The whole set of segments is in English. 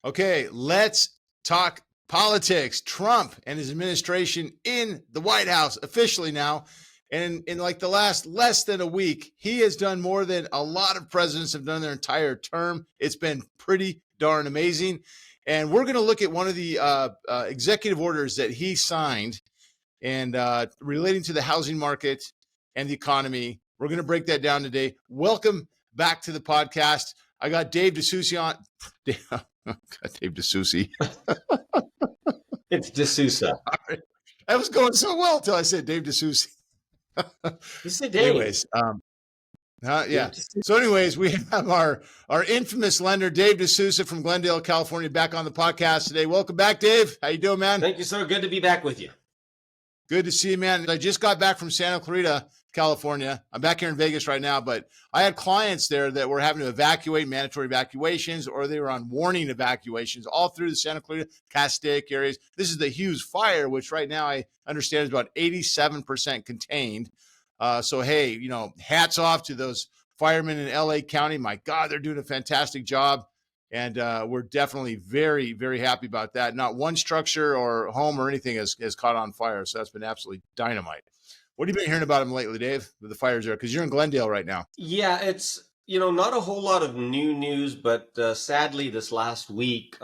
Okay, let's talk politics. Trump and his administration in the White House officially now. And in like the last less than a week, he has done more than a lot of presidents have done their entire term. It's been pretty darn amazing. And we're going to look at one of the executive orders that he signed and relating to the housing market and the economy. We're going to break that down today. Welcome back to the podcast. I got Dave D'Souza on. Dave D'Souza. It's D'Souza. That was going so well until I said Dave D'Souza. You said Dave. Anyways, yeah. So anyways, we have our infamous lender, Dave D'Souza from Glendale, California, back on the podcast today. Welcome back, Dave. How you doing, man? Thank you, sir. Good to be back with you. Good to see you, man. I just got back from Santa Clarita, California. I'm back here in Vegas right now, but I had clients there that were having to evacuate, mandatory evacuations, or they were on warning evacuations all through the Santa Clarita, Castaic areas. This is the Hughes fire, which right now I understand is about 87% contained. So, hey, you know, hats off to those firemen in LA County. My God, they're doing a fantastic job. And we're definitely very, very happy about that. Not one structure or home or anything has caught on fire. So that's been absolutely dynamite. What have you been hearing about them lately, Dave, with the fires there? Because you're in Glendale right now. Yeah, it's, not a whole lot of new news, but sadly this last week,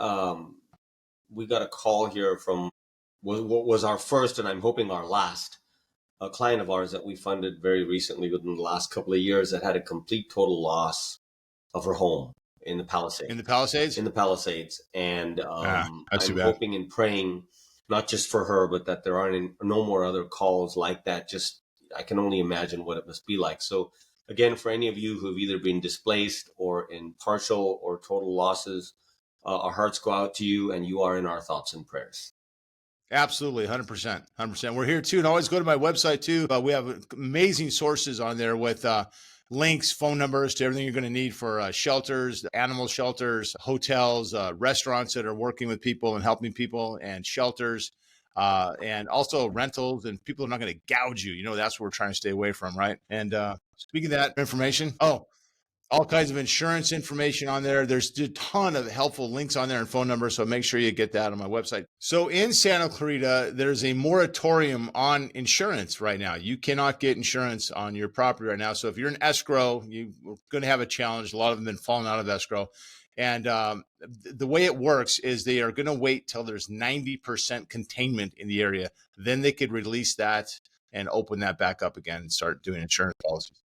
we got a call here from what was our first, and I'm hoping our last, a client of ours that we funded very recently within the last couple of years that had a complete total loss of her home. In the Palisades. In the Palisades? In the Palisades. And I'm hoping and praying, not just for her, but that there aren't no more other calls like that. Just, I can only imagine what it must be like. So again, for any of you who have either been displaced or in partial or total losses, our hearts go out to you, and you are in our thoughts and prayers. Absolutely, 100%. 100%. We're here too. And always go to my website too. We have amazing sources on there with links, phone numbers to everything you're going to need for shelters, animal shelters, hotels, restaurants that are working with people and helping people, and shelters, and also rentals, and people are not going to gouge you. You know, that's what we're trying to stay away from, right? And speaking of that information, all kinds of insurance information on there. There's a ton of helpful links on there and phone numbers, so make sure you get that on my website. So in Santa Clarita, there's a moratorium on insurance right now. You cannot get insurance on your property right now. So if you're in escrow, you're going to have a challenge. A lot of them have been falling out of escrow. And the way it works is they are going to wait till there's 90% containment in the area. Then they could release that and open that back up again and start doing insurance policies.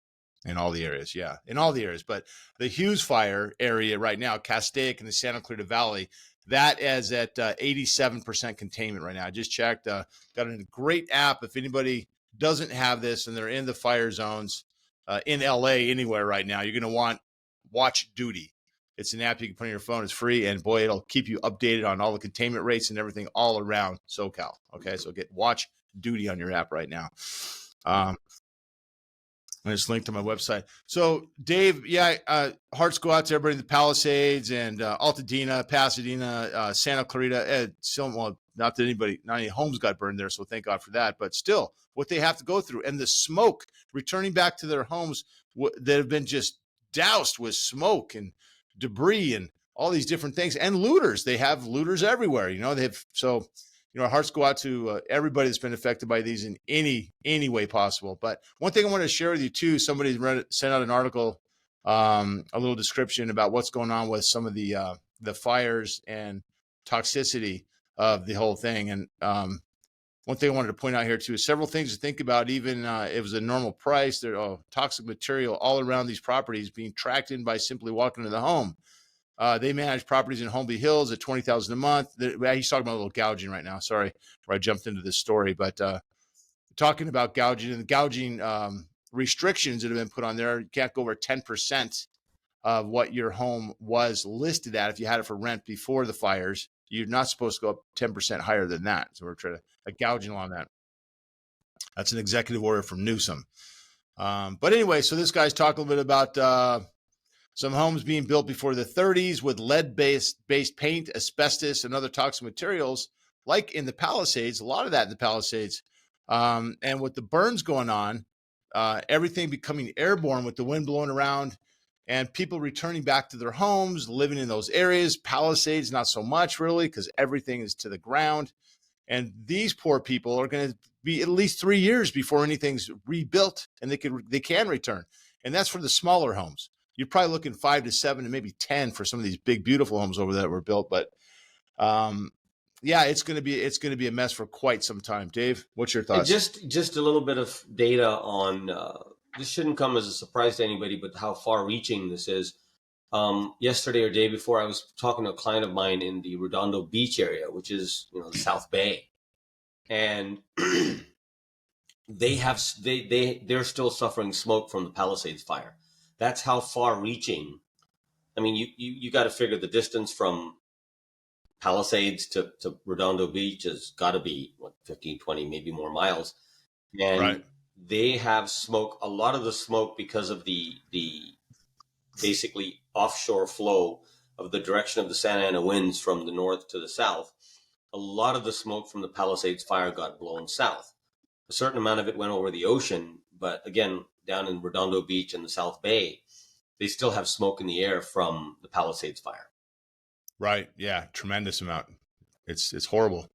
In all the areas, yeah, in all the areas. But the Hughes fire area right now, Castaic in the Santa Clarita Valley, that is at 87% containment right now. I just checked. Got a great app. If anybody doesn't have this and they're in the fire zones in LA anywhere right now, you're going to want Watch Duty. It's an app you can put on your phone. It's free, and boy, it'll keep you updated on all the containment rates and everything all around SoCal. Okay, so get Watch Duty on your app right now. And it's linked to my website. So, Dave, hearts go out to everybody in the Palisades and Altadena, Pasadena, Santa Clarita. Not any homes got burned there, so thank God for that. But still, what they have to go through, and the smoke returning back to their homes that have been just doused with smoke and debris and all these different things, and looters. They have looters everywhere. Our hearts go out to everybody that's been affected by these in any way possible. But one thing I wanted to share with you too, somebody sent out an article, a little description about what's going on with some of the fires and toxicity of the whole thing. And one thing I wanted to point out here too is several things to think about. Even it was a normal price. There toxic material all around these properties being tracked in by simply walking into the home. They manage properties in Holmby Hills at $20,000 a month. He's talking about a little gouging right now. Sorry, where I jumped into this story, but talking about gouging and the gouging restrictions that have been put on there. You can't go over 10% of what your home was listed at if you had it for rent before the fires. You're not supposed to go up 10% higher than that. So we're trying to gouging on that. That's an executive order from Newsom. But anyway, so this guy's talking a little bit about some homes being built before the 30s with lead-based paint, asbestos, and other toxic materials, like in the Palisades, a lot of that in the Palisades. And with the burns going on, everything becoming airborne with the wind blowing around and people returning back to their homes, living in those areas. Palisades, not so much really, because everything is to the ground. And these poor people are going to be at least 3 years before anything's rebuilt and they can return. And that's for the smaller homes. You're probably looking 5 to 7 and maybe 10 for some of these big, beautiful homes over there that were built. But yeah, it's going to be a mess for quite some time. Dave, what's your thoughts? And just a little bit of data on this shouldn't come as a surprise to anybody, but how far-reaching this is. Yesterday or day before, I was talking to a client of mine in the Redondo Beach area, which is the South Bay, and they're still suffering smoke from the Palisades fire. That's how far-reaching. I mean, you got to figure the distance from Palisades to Redondo Beach has got to be 15, 20, maybe more miles, and Right. they have smoke. A lot of the smoke because of the basically offshore flow of the direction of the Santa Ana winds from the north to the south. A lot of the smoke from the Palisades fire got blown south. A certain amount of it went over the ocean, but again, down in Redondo Beach and the South Bay, they still have smoke in the air from the Palisades fire. Right. Yeah. Tremendous amount. It's horrible.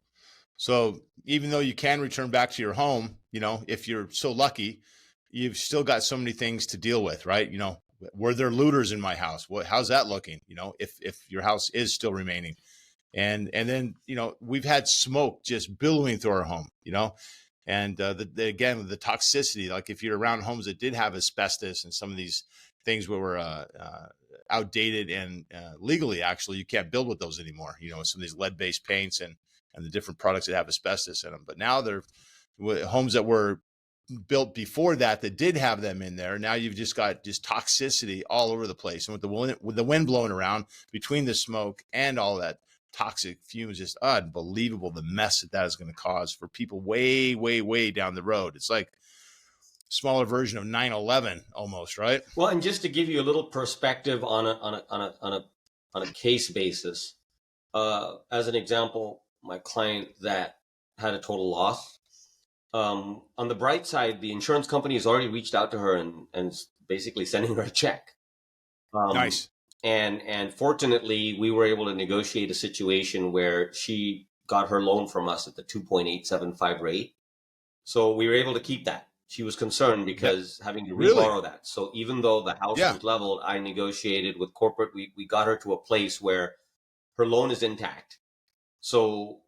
So even though you can return back to your home, if you're so lucky, you've still got so many things to deal with, right? Were there looters in my house? How's that looking? If your house is still remaining, and then we've had smoke just billowing through our home, and again the toxicity. Like if you're around homes that did have asbestos and some of these things were outdated and legally, actually, you can't build with those anymore. Some of these lead-based paints and the different products that have asbestos in them. But now they're homes that were built before that did have them in there. Now you've just got toxicity all over the place, and with the wind blowing around between the smoke and all that toxic fumes, just unbelievable the mess that is going to cause for people way, way, way down the road. It's like a smaller version of 9/11 almost, right? Well, and just to give you a little perspective on a case basis, as an example, my client that had a total loss. On the bright side, the insurance company has already reached out to her and basically sending her a check. Nice. And fortunately, we were able to negotiate a situation where she got her loan from us at the 2.875 rate. So we were able to keep that. She was concerned because having to reborrow that. So even though the house was leveled, I negotiated with corporate. We got her to a place where her loan is intact. So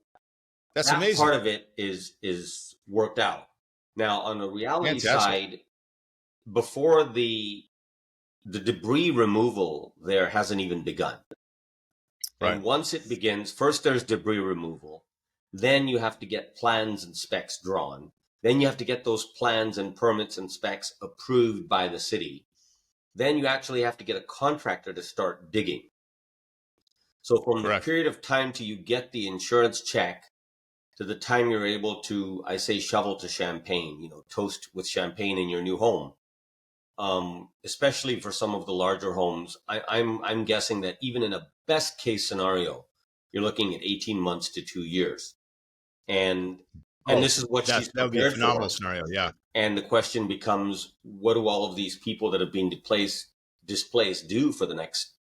that's that amazing. Part of it is worked out. Now on the reality side, before the debris removal there hasn't even begun. Right. And once it begins, first there's debris removal. Then you have to get plans and specs drawn. Then you have to get those plans and permits and specs approved by the city. Then you actually have to get a contractor to start digging. So from the period of time till you get the insurance check to the time you're able to, I say, shovel to champagne, toast with champagne in your new home. Especially for some of the larger homes, I'm guessing that even in a best case scenario, you're looking at 18 months to 2 years. And this is what she's prepared for. That would be a phenomenal scenario, yeah. And the question becomes, what do all of these people that have been displaced do for the next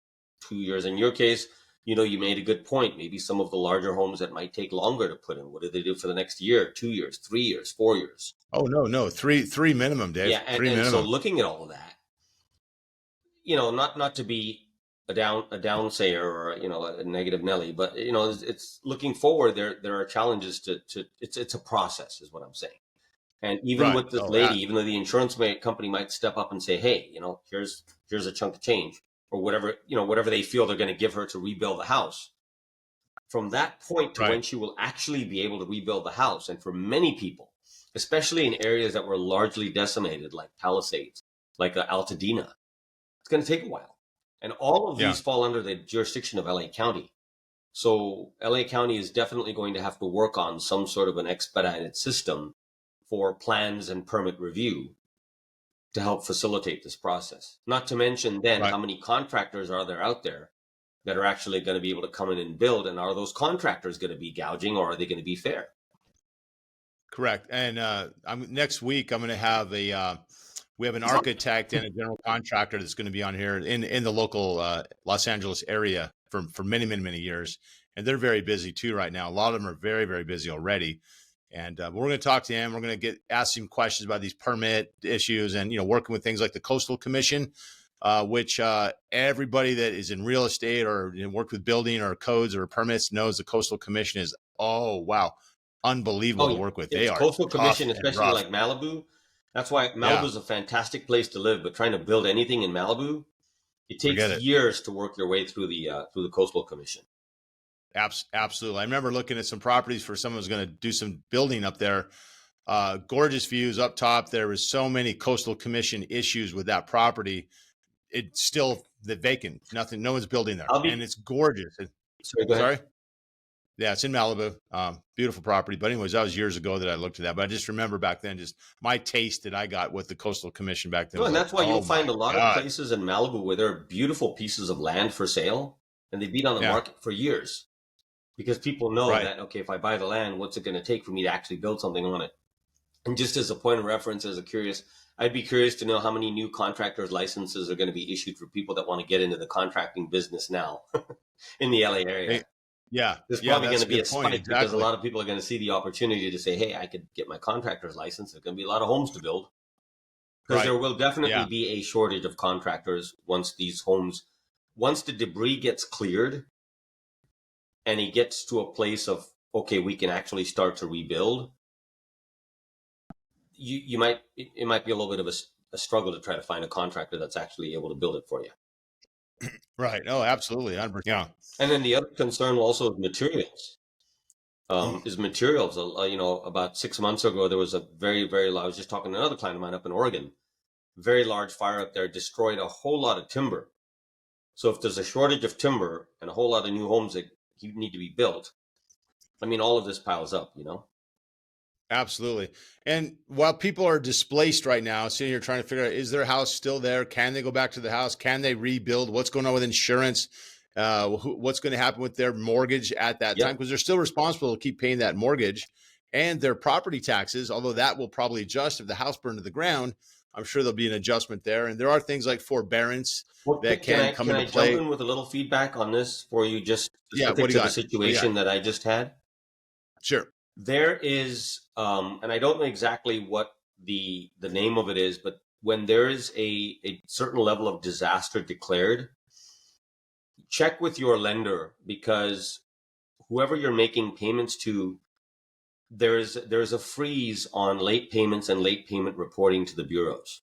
2 years? In your case, you made a good point. Maybe some of the larger homes that might take longer to put in. What do they do for the next year, 2 years, 3 years, 4 years? Oh, no. Three minimum, Dave. Yeah, and so looking at all of that, not to be a downsayer or a negative Nelly, but it's looking forward. There are challenges to it's a process, is what I'm saying. And even with this lady, even though the insurance company might step up and say, hey, here's a chunk of change or whatever they feel they're going to give her to rebuild the house. From that point to when she will actually be able to rebuild the house, and for many people, especially in areas that were largely decimated, like Palisades, like Altadena, it's going to take a while. And all of these fall under the jurisdiction of LA County. So LA County is definitely going to have to work on some sort of an expedited system for plans and permit review to help facilitate this process. Not to mention then how many contractors are there out there that are actually going to be able to come in and build, and are those contractors going to be gouging, or are they going to be fair? Correct. And next week I'm going to have We have an architect and a general contractor that's going to be on here in the local Los Angeles area for many, many, many years. And they're very busy too right now. A lot of them are very, very busy already. And we're going to talk to him. We're going to ask him questions about these permit issues and, working with things like the Coastal Commission, which everybody that is in real estate or worked with building or codes or permits knows the Coastal Commission is, unbelievable to work with. They are Coastal Commission, tough and especially rough. like Malibu. That's why Malibu is a fantastic place to live. But trying to build anything in Malibu, it takes years to work your way through the Coastal Commission. Absolutely. I remember looking at some properties for someone who's going to do some building up there. Gorgeous views up top. There was so many Coastal Commission issues with that property. It's still vacant. Nothing. No one's building there, and it's gorgeous. Sorry, go ahead. Sorry. Yeah, it's in Malibu. Beautiful property. But anyways, that was years ago that I looked at that. But I just remember back then, just my taste that I got with the Coastal Commission back then. No, and that's why you'll find a lot of places in Malibu where there are beautiful pieces of land for sale, and they've been on the market for years because people know that, okay, if I buy the land, what's it going to take for me to actually build something on it? And just as a point of reference, I'd be curious to know how many new contractors' licenses are going to be issued for people that want to get into the contracting business now in the LA area. Yeah. There's probably going to be a spike because a lot of people are going to see the opportunity to say, hey, I could get my contractor's license. There's going to be a lot of homes to build because there will definitely be a shortage of contractors once the debris gets cleared and it gets to a place of, okay, we can actually start to rebuild. It might be a little bit of a struggle to try to find a contractor that's actually able to build it for you. Right. Oh, absolutely. Yeah. And then the other concern also is materials. About 6 months ago, there was a very, very large, I was just talking to another client of mine up in Oregon, very large fire up there, destroyed a whole lot of timber. So if there's a shortage of timber and a whole lot of new homes that need to be built, all of this piles up, Absolutely. And while people are displaced right now, sitting here trying to figure out, is their house still there? Can they go back to the house? Can they rebuild? What's going on with insurance? What's going to happen with their mortgage at that time? Because they're still responsible to keep paying that mortgage and their property taxes, although that will probably adjust if the house burned to the ground. I'm sure there'll be an adjustment there. And there are things like forbearance that can come into play. Can I jump in with a little feedback on this for you, just specific to the situation that I just had? Sure. There is, and I don't know exactly what the name of it is, but when there is a certain level of disaster declared, check with your lender, because whoever you're making payments to, there's a freeze on late payments and late payment reporting to the bureaus.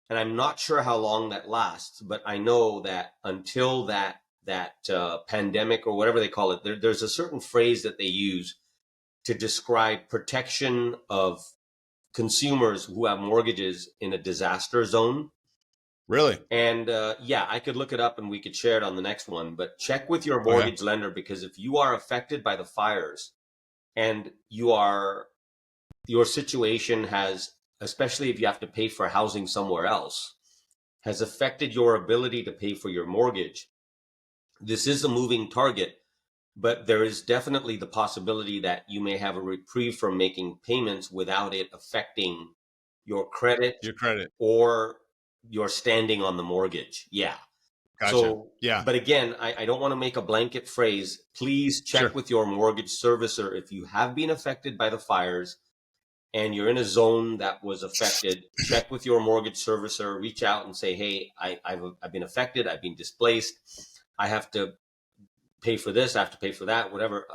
And I'm not sure how long that lasts, but I know that until that pandemic or whatever they call it, there's a certain phrase that they use to describe protection of consumers who have mortgages in a disaster zone. Really? And I could look it up and we could share it on the next one, but check with your mortgage lender, because if you are affected by the fires and your situation has, especially if you have to pay for housing somewhere else, has affected your ability to pay for your mortgage, this is a moving target. But there is definitely the possibility that you may have a reprieve from making payments without it affecting your credit, or your standing on the mortgage. Yeah. Gotcha. So, but again, I don't want to make a blanket phrase. Please check with your mortgage servicer. If you have been affected by the fires and you're in a zone that was affected, check with your mortgage servicer, reach out and say, hey, I've been affected. I've been displaced. I have to pay for this, I have to pay for that, whatever.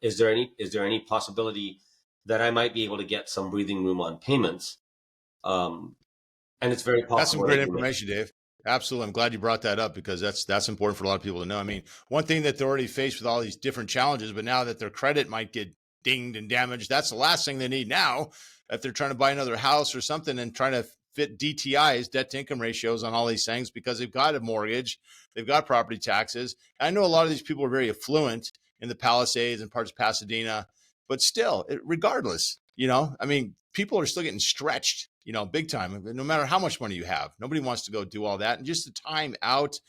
Is there any possibility that I might be able to get some breathing room on payments? And it's very possible. That's some great information, Dave. Absolutely. I'm glad you brought that up, because that's important for a lot of people to know. One thing that they're already faced with all these different challenges, but now that their credit might get dinged and damaged, that's the last thing they need now. If they're trying to buy another house or something and trying to fit DTIs, debt to income ratios, on all these things, because they've got a mortgage, they've got property taxes. I know a lot of these people are very affluent in the Palisades and parts of Pasadena, but still, regardless, people are still getting stretched, big time, no matter how much money you have. Nobody wants to go do all that. And just the time out,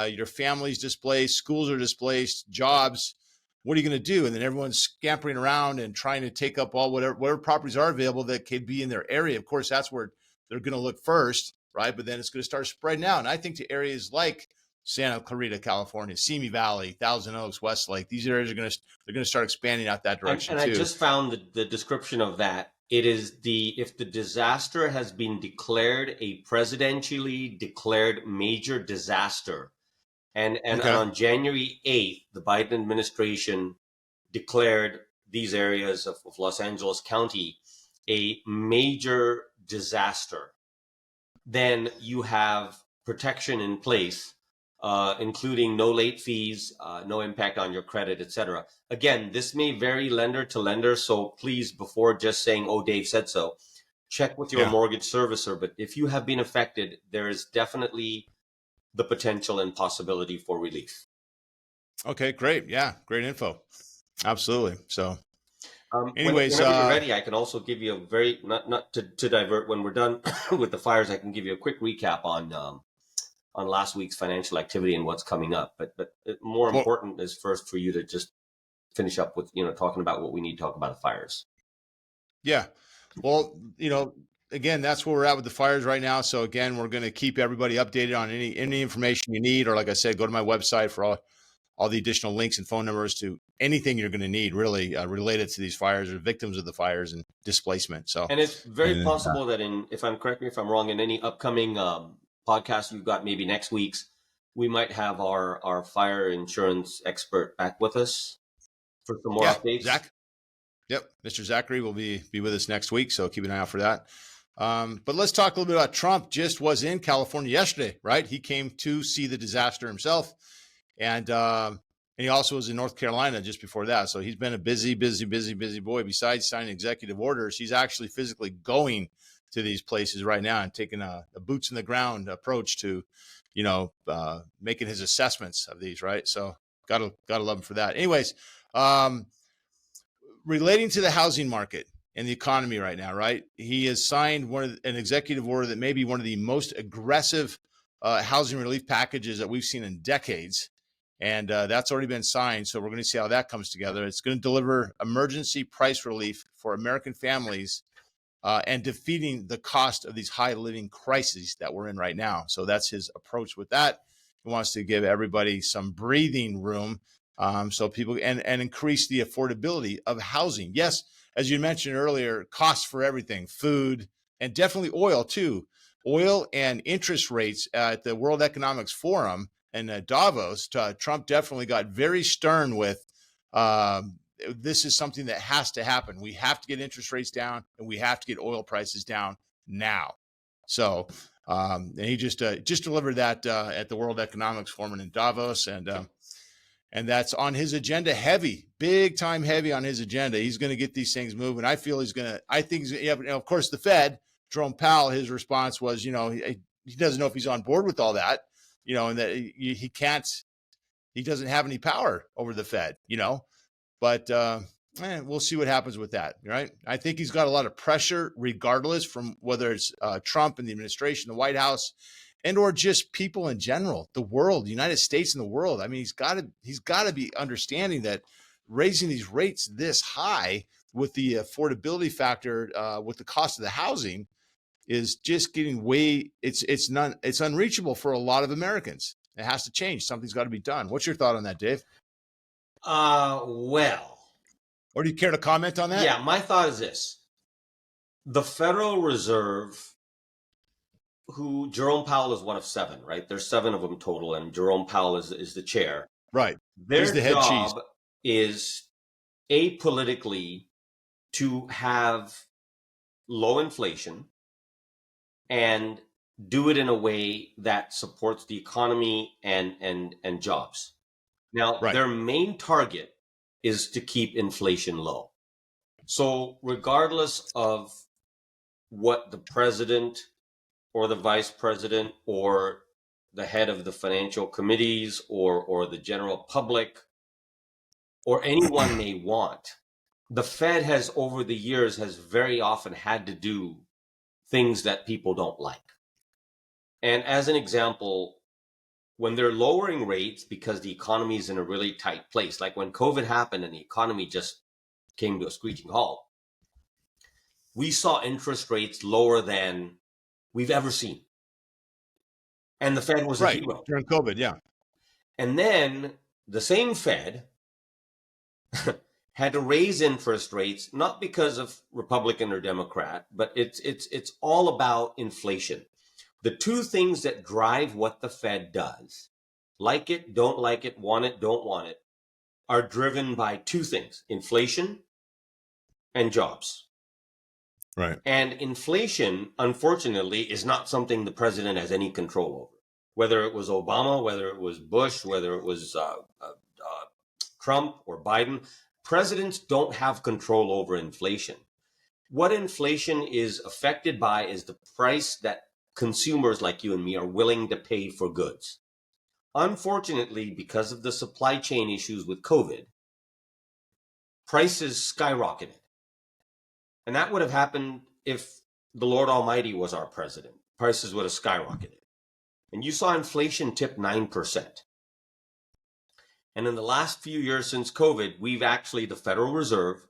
your family's displaced, schools are displaced, jobs. What are you going to do? And then everyone's scampering around and trying to take up all whatever properties are available that could be in their area. Of course, that's where they're going to look first, right? But then it's going to start spreading out. And I think to areas like Santa Clarita, California, Simi Valley, Thousand Oaks, Westlake, these areas are they're going to start expanding out that direction and too. I just found the description of that. It is if the disaster has been declared a presidentially declared major disaster, and on January 8th, the Biden administration declared these areas of Los Angeles County a major disaster, then you have protection in place, including no late fees, no impact on your credit, etc. Again, this may vary lender to lender, so please, before just saying, oh, Dave said so, check with your mortgage servicer. But if you have been affected, there is definitely the potential and possibility for relief. Okay, great. Yeah, great info. Absolutely. So anyways, whenever you're ready, I can also give you a very, not to divert when we're done with the fires, I can give you a quick recap on last week's financial activity and what's coming up. But more important is first for you to just finish up with, talking about what we need to talk about the fires. Yeah. Well, again, that's where we're at with the fires right now. So again, we're going to keep everybody updated on any information you need, or like I said, go to my website for all the additional links and phone numbers to anything you're going to need really related to these fires or victims of the fires and displacement. So, and it's very possible that correct me if I'm wrong, in any upcoming podcast you've got maybe next week's, we might have our fire insurance expert back with us for some more updates. Zach. Yep. Mr. Zachary will be with us next week. So keep an eye out for that. But let's talk a little bit about Trump. Just was in California yesterday, right? He came to see the disaster himself. And he also was in North Carolina just before that. So he's been a busy boy. Besides signing executive orders, he's actually physically going to these places right now and taking a boots in the ground approach to, making his assessments of these, right? So gotta love him for that. Anyways, relating to the housing market and the economy right now, right? He has signed an executive order that may be one of the most aggressive housing relief packages that we've seen in decades. And that's already been signed. So we're going to see how that comes together. It's going to deliver emergency price relief for American families and defeating the cost of these high living crises that we're in right now. So that's his approach with that. He wants to give everybody some breathing room so people and increase the affordability of housing. Yes, as you mentioned earlier, costs for everything, food, and definitely oil too. Oil and interest rates at the World Economics Forum and Davos, Trump definitely got very stern with this is something that has to happen. We have to get interest rates down and we have to get oil prices down now. So and he just delivered that at the World Economics Forum in Davos, and that's on his agenda, big time heavy on his agenda. He's going to get these things moving. I think of course, the Fed, Jerome Powell, his response was, he doesn't know if he's on board with all that. And that he doesn't have any power over the Fed, but we'll see what happens with that. Right. I think he's got a lot of pressure regardless from whether it's Trump and the administration, the White House, and or just people in general, the world, the United States and the world. I mean, he's got to be understanding that raising these rates this high with the affordability factor, with the cost of the housing, is just getting it's unreachable for a lot of Americans. It has to change. Something's got to be done. What's your thought on that, Dave? Well, or do you care to comment on that? Yeah, my thought is this. The Federal Reserve, who Jerome Powell is one of 7, right? There's 7 of them total, and Jerome Powell is the chair. Right. Their job is apolitically to have low inflation and do it in a way that supports the economy and jobs. Now, their main target is to keep inflation low. So regardless of what the president or the vice president or the head of the financial committees or the general public or anyone may want, the Fed has over the years has very often had to do things that people don't like. And as an example, when they're lowering rates because the economy is in a really tight place, like when COVID happened and the economy just came to a screeching halt, we saw interest rates lower than we've ever seen. And the Fed was a Right. hero. During COVID, yeah. And then the same Fed had to raise interest rates, not because of Republican or Democrat, but it's all about inflation. The two things that drive what the Fed does, like it, don't like it, want it, don't want it, are driven by two things: inflation and jobs. Right. And inflation, unfortunately, is not something the president has any control over. Whether it was Obama, whether it was Bush, whether it was Trump or Biden, presidents don't have control over inflation. What inflation is affected by is the price that consumers like you and me are willing to pay for goods. Unfortunately, because of the supply chain issues with COVID, prices skyrocketed. And that would have happened if the Lord Almighty was our president. Prices would have skyrocketed. And you saw inflation tip 9%. And in the last few years since COVID, we've actually, the Federal Reserve,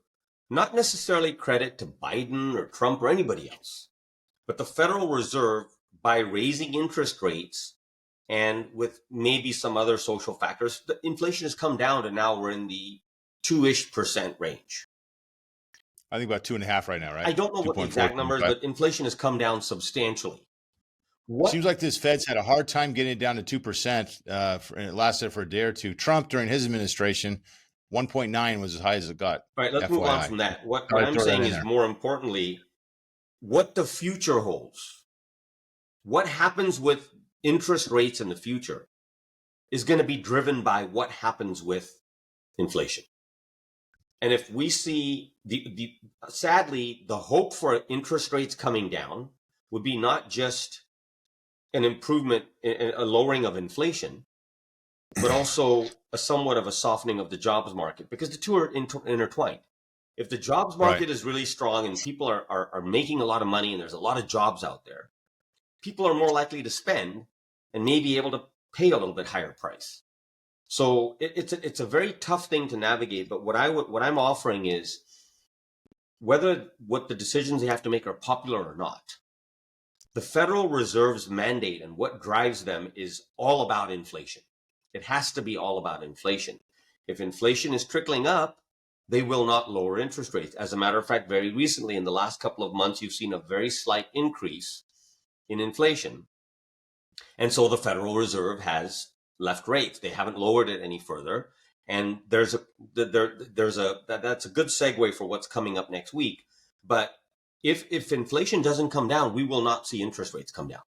not necessarily credit to Biden or Trump or anybody else, but the Federal Reserve, by raising interest rates and with maybe some other social factors, the inflation has come down to now we're in the 2-ish% range. I think about 2.5 right now, right? I don't know what the exact number is, but inflation has come down substantially. Seems like this Fed's had a hard time getting it down to 2%. And it lasted for a day or two. Trump, during his administration, 1.9 was as high as it got. All right, let's move on from that. What I'm saying is, more importantly, what the future holds. What happens with interest rates in the future is going to be driven by what happens with inflation. And if we see sadly, the hope for interest rates coming down would be not just an improvement, a lowering of inflation, but also a somewhat of a softening of the jobs market, because the two are intertwined. If the jobs market is really strong and people are making a lot of money and there's a lot of jobs out there, people are more likely to spend and may be able to pay a little bit higher price. So it's a very tough thing to navigate. But what I'm offering is, whether what the decisions they have to make are popular or not, the Federal Reserve's mandate and what drives them is all about inflation. It has to be all about inflation. If inflation is trickling up, they will not lower interest rates. As a matter of fact, very recently, in the last couple of months, you've seen a very slight increase in inflation. And so the Federal Reserve has left rates. They haven't lowered it any further. And that's a good segue for what's coming up next week. But if inflation doesn't come down, we will not see interest rates come down.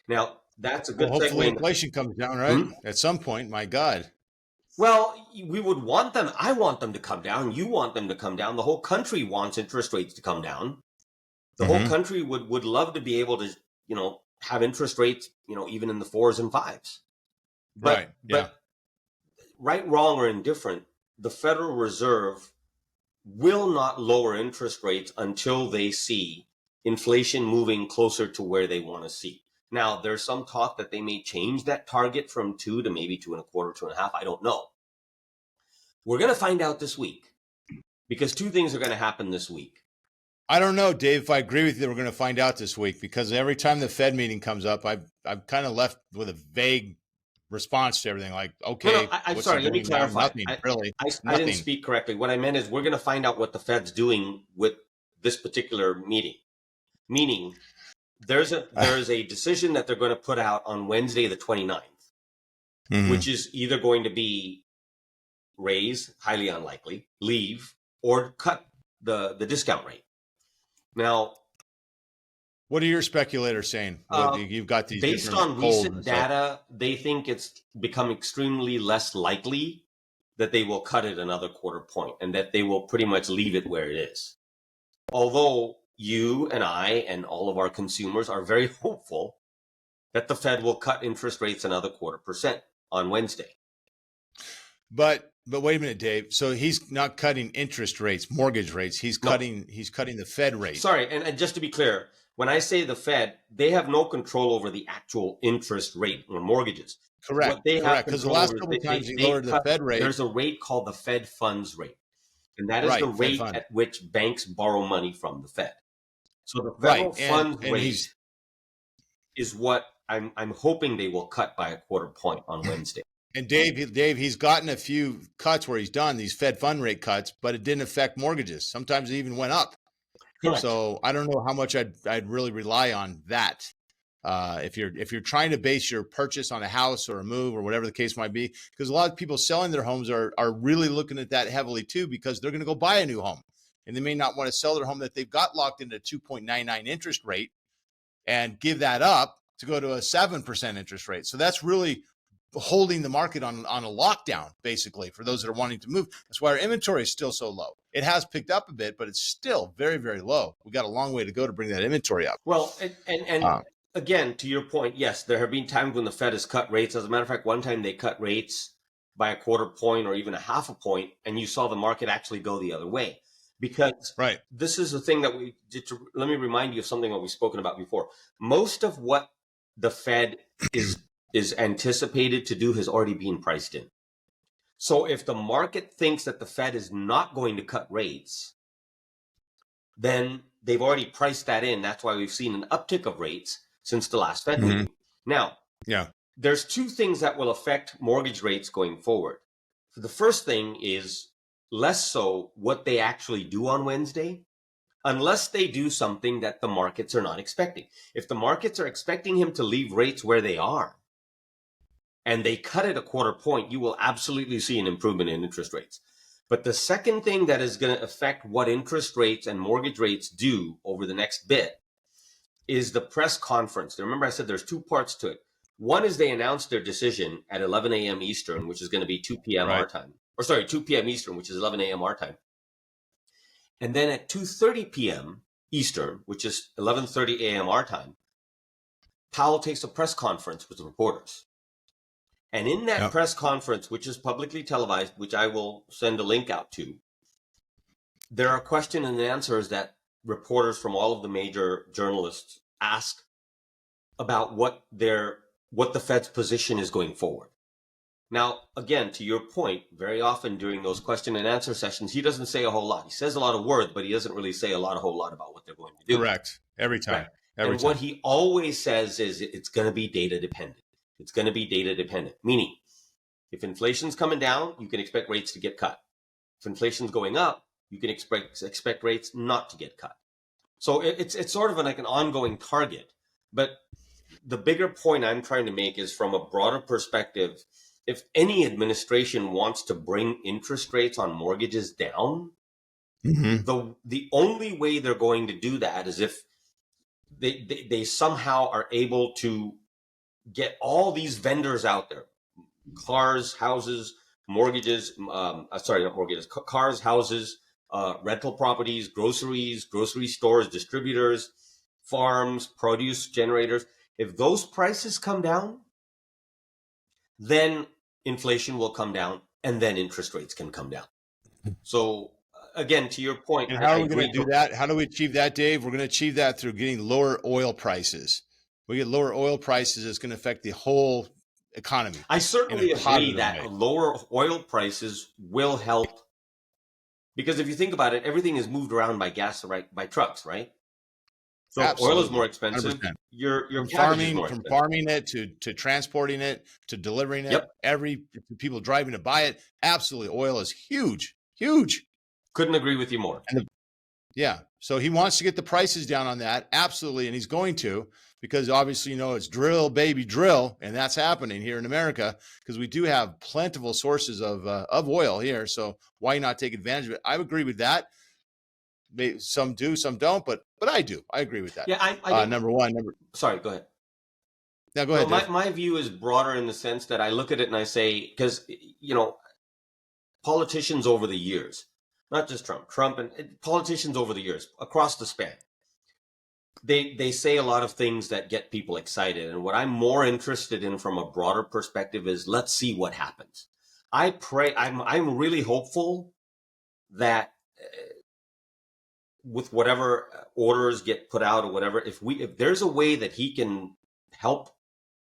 Now, that's a good segue. Hopefully inflation comes down, right? At some point, my God. Well, we would want them. I want them to come down. You want them to come down. The whole country wants interest rates to come down. The whole country would love to be able to, have interest rates, even in the 4s and 5s. But right, wrong, or indifferent, the Federal Reserve will not lower interest rates until they see inflation moving closer to where they want to see. Now, there's some talk that they may change that target from 2 to maybe 2.25, 2.5. I don't know. We're going to find out this week, because two things are going to happen this week. I don't know, Dave, if I agree with you that we're going to find out this week, because every time the Fed meeting comes up, I'm kind of left with a vague response to everything. Like, okay, I'm sorry, let me clarify. Nothing, really. I didn't speak correctly. What I meant is, we're going to find out what the Fed's doing with this particular meeting. Meaning, there's a decision that they're going to put out on Wednesday, the 29th, which is either going to be raise, highly unlikely, leave, or cut the discount rate. Now, what are your speculators saying? You've got these based on recent data, they think it's become extremely less likely that they will cut it another quarter point, and that they will pretty much leave it where it is. Although you and I and all of our consumers are very hopeful that the Fed will cut interest rates another 0.25% on Wednesday. But wait a minute, Dave. So he's not cutting interest rates, mortgage rates. He's cutting the Fed rate. Sorry, and just to be clear, when I say the Fed, they have no control over the actual interest rate on mortgages. Correct. Because the last couple of times he lowered the Fed rate. There's a rate called the Fed funds rate. And that is the rate at which banks borrow money from the Fed. So the federal funds rate is what I'm hoping they will cut by a quarter point on Wednesday. And Dave, he's gotten a few cuts where he's done these Fed fund rate cuts, but it didn't affect mortgages. Sometimes it even went up. Correct. So I don't know how much I'd really rely on that. If you're trying to base your purchase on a house or a move or whatever the case might be, because a lot of people selling their homes are really looking at that heavily too, because they're going to go buy a new home and they may not want to sell their home that they've got locked into a 2.99 interest rate and give that up to go to a 7% interest rate. So that's really holding the market on a lockdown, basically, for those that are wanting to move. That's why our inventory is still so low. It has picked up a bit, but it's still very, very low. We got a long way to go to bring that inventory up. Well, and again, to your point, yes, there have been times when the Fed has cut rates. As a matter of fact, one time they cut rates by a quarter point or even a half a point, and you saw the market actually go the other way. Because right. This is the thing that we did. Let me remind you of something that we've spoken about before. Most of what the Fed is anticipated to do has already been priced in. So if the market thinks that the Fed is not going to cut rates, then they've already priced that in. That's why we've seen an uptick of rates since the last Fed meeting. Now, there's two things that will affect mortgage rates going forward. The first thing is less so what they actually do on Wednesday, unless they do something that the markets are not expecting. If the markets are expecting him to leave rates where they are and they cut it a quarter point, you will absolutely see an improvement in interest rates. But the second thing that is going to affect what interest rates and mortgage rates do over the next bit is the press conference. Remember, I said there's two parts to it. One is they announced their decision at 11 a.m. Eastern, which is going to be 2 p.m. our time. 2 p.m. Eastern, which is 11 a.m. our time. And then at 2:30 p.m. Eastern, which is 11:30 a.m. our time, Powell takes a press conference with reporters. And in that press conference, which is publicly televised, which I will send a link out to, there are question and answers that reporters from all of the major journalists ask about what the Fed's position is going forward. Now, again, to your point, very often during those question and answer sessions, he doesn't say a whole lot. He says a lot of words, but he doesn't really say a whole lot about what they're going to do. Correct. Every time. Right. What he always says is it's going to be data dependent. It's going to be data dependent, meaning if inflation's coming down, you can expect rates to get cut. If inflation's going up, you can expect rates not to get cut. So it's sort of like an ongoing target. But the bigger point I'm trying to make is from a broader perspective. If any administration wants to bring interest rates on mortgages down, the only way they're going to do that is if they somehow are able to get all these vendors out there, cars, houses, mortgages, cars, houses, rental properties, groceries, grocery stores, distributors, farms, produce generators. If those prices come down, then inflation will come down and then interest rates can come down. So again, to your point. And how are we going to do that? How do we achieve that, Dave? We're going to achieve that through getting lower oil prices. We get lower oil prices, it's going to affect the whole economy. I certainly agree that lower oil prices will help, because if you think about it, everything is moved around by gas, right? By trucks, right? So absolutely. Oil is more expensive. 100%. Your from farming it to transporting it to delivering it. Every people driving to buy it. Absolutely, oil is huge. Couldn't agree with you more. So he wants to get the prices down on that, absolutely, and he's going to, because obviously it's drill baby drill, and that's happening here in America because we do have plentiful sources of oil here. So why not take advantage of it? I agree with that. Some do, some don't, but I do. I agree with that. Yeah, I number one. Sorry, go ahead. No, go ahead. My view is broader in the sense that I look at it and I say, because politicians over the years, not just Trump and politicians over the years across the span, they say a lot of things that get people excited. And what I'm more interested in from a broader perspective is let's see what happens. I'm really hopeful that with whatever orders get put out or whatever, if there's a way that he can help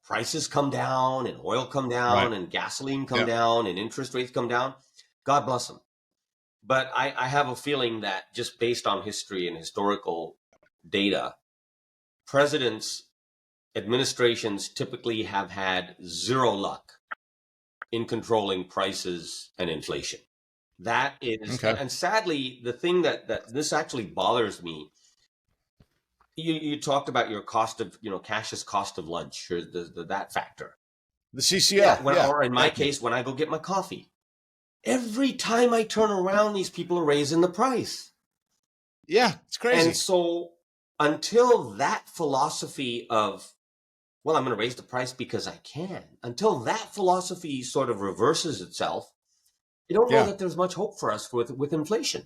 prices come down and oil come down and gasoline come down and interest rates come down, God bless him. But I have a feeling that just based on history and historical data, presidents administrations typically have had zero luck in controlling prices and inflation. That is, Okay. and sadly, the thing that this actually bothers me. You talked about your cost of, cash's cost of lunch, or that factor. The Yeah, CCL. Yeah. or in my Thank you. case, when I go get my coffee, every time I turn around, these people are raising the price. Yeah, it's crazy. And so until that philosophy of, well, I'm going to raise the price because I can, until that philosophy sort of reverses itself, you don't know that there's much hope for us with inflation.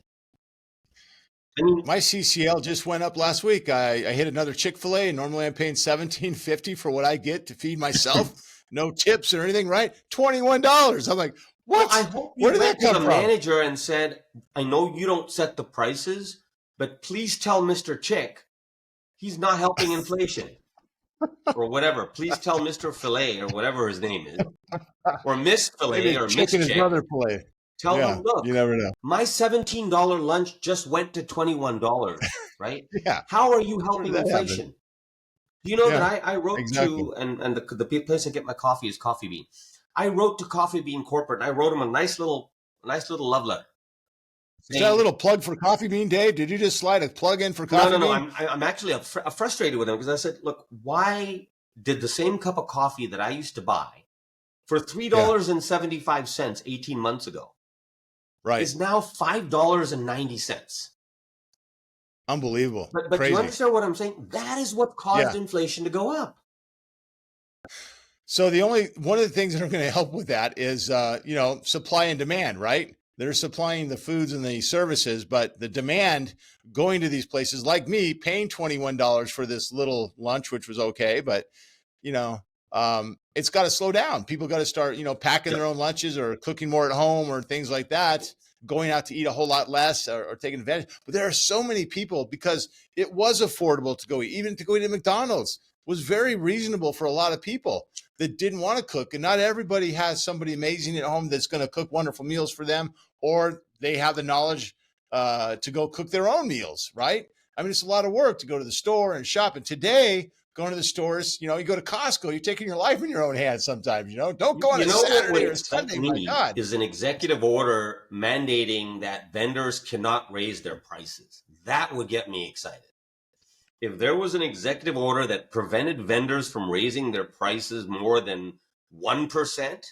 I mean, my CCL just went up last week. I hit another Chick-fil-A, and normally I'm paying $17.50 for what I get to feed myself. No tips or anything, right? $21. I'm like, what? well, I hope you Where did went that to come the from? manager and said, I know you don't set the prices, but please tell Mr. Chick he's not helping inflation. Or whatever. Please tell Mr. Filet, or whatever his name is, or Miss Maybe Filet, or Chick Miss and his Chick. mother play. Tell Yeah, them, look, you never know. my $17 lunch just went to $21, right? Yeah. How are you Where did helping that happen? inflation? You know Yeah, that I wrote exactly. to, and the place I get my coffee is Coffee Bean. I wrote to Coffee Bean Corporate, and I wrote them a nice little love letter. Is that a little plug for Coffee Bean, Dave? Did you just slide a plug in for Coffee No. Bean? I'm actually frustrated with them because I said, look, why did the same cup of coffee that I used to buy for $3.75 18 months ago Right. is now $5.90? Unbelievable. But Crazy. you understand what I'm saying? That is what caused inflation to go up. So one of the things that are going to help with that is, supply and demand, right? They're supplying the foods and the services, but the demand going to these places like me paying $21 for this little lunch, which was okay, but it's got to slow down. People got to start, packing their own lunches or cooking more at home or things like that, going out to eat a whole lot less or taking advantage. But there are so many people because it was affordable to go eat, even to go eat at McDonald's was very reasonable for a lot of people that didn't want to cook. And not everybody has somebody amazing at home that's going to cook wonderful meals for them, or they have the knowledge to go cook their own meals, right? I mean, it's a lot of work to go to the store and shop. And today, going to the stores, you go to Costco, you're taking your life in your own hands sometimes, don't go on a Saturday or Sunday, my God. Is an executive order mandating that vendors cannot raise their prices. That would get me excited. If there was an executive order that prevented vendors from raising their prices more than 1%,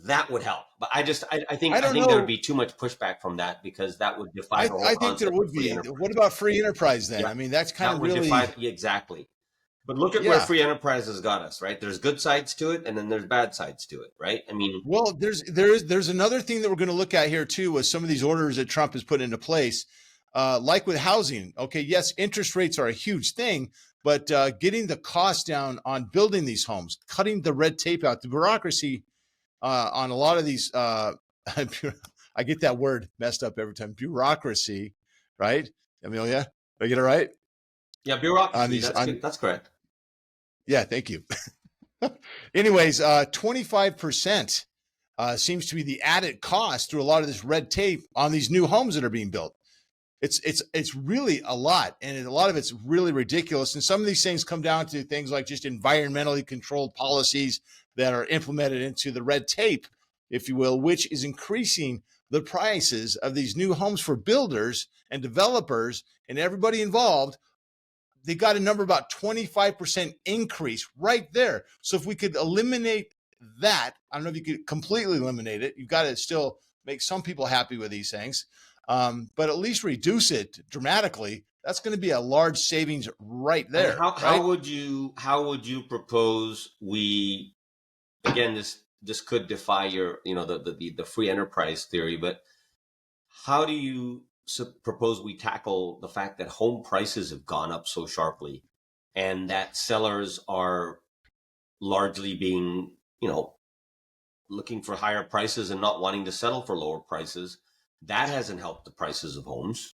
that would help. But I think there would be too much pushback from that because that would defy the whole concept. I think there would be. What about free enterprise then? Yeah. I mean, that's kind of really exactly. But look at where free enterprise has got us, right? There's good sides to it, and then there's bad sides to it, right? I mean, well, there's another thing that we're going to look at here too, with some of these orders that Trump has put into place. Like with housing, okay, yes, interest rates are a huge thing, but getting the cost down on building these homes, cutting the red tape out, the bureaucracy on a lot of these, I get that word messed up every time, bureaucracy, right? Amelia, did I get it right? Yeah, bureaucracy, that's correct. Yeah, thank you. Anyways, 25% seems to be the added cost through a lot of this red tape on these new homes that are being built. It's really a lot, and a lot of it's really ridiculous. And some of these things come down to things like just environmentally controlled policies that are implemented into the red tape, if you will, which is increasing the prices of these new homes for builders and developers and everybody involved. They got a number about 25% increase right there. So if we could eliminate that, I don't know if you could completely eliminate it. You've got to still make some people happy with these things. But at least reduce it dramatically. That's going to be a large savings right there. How would you propose we, again, this could defy your, the free enterprise theory, but how do you propose we tackle the fact that home prices have gone up so sharply and that sellers are largely being, looking for higher prices and not wanting to settle for lower prices? That hasn't helped the prices of homes.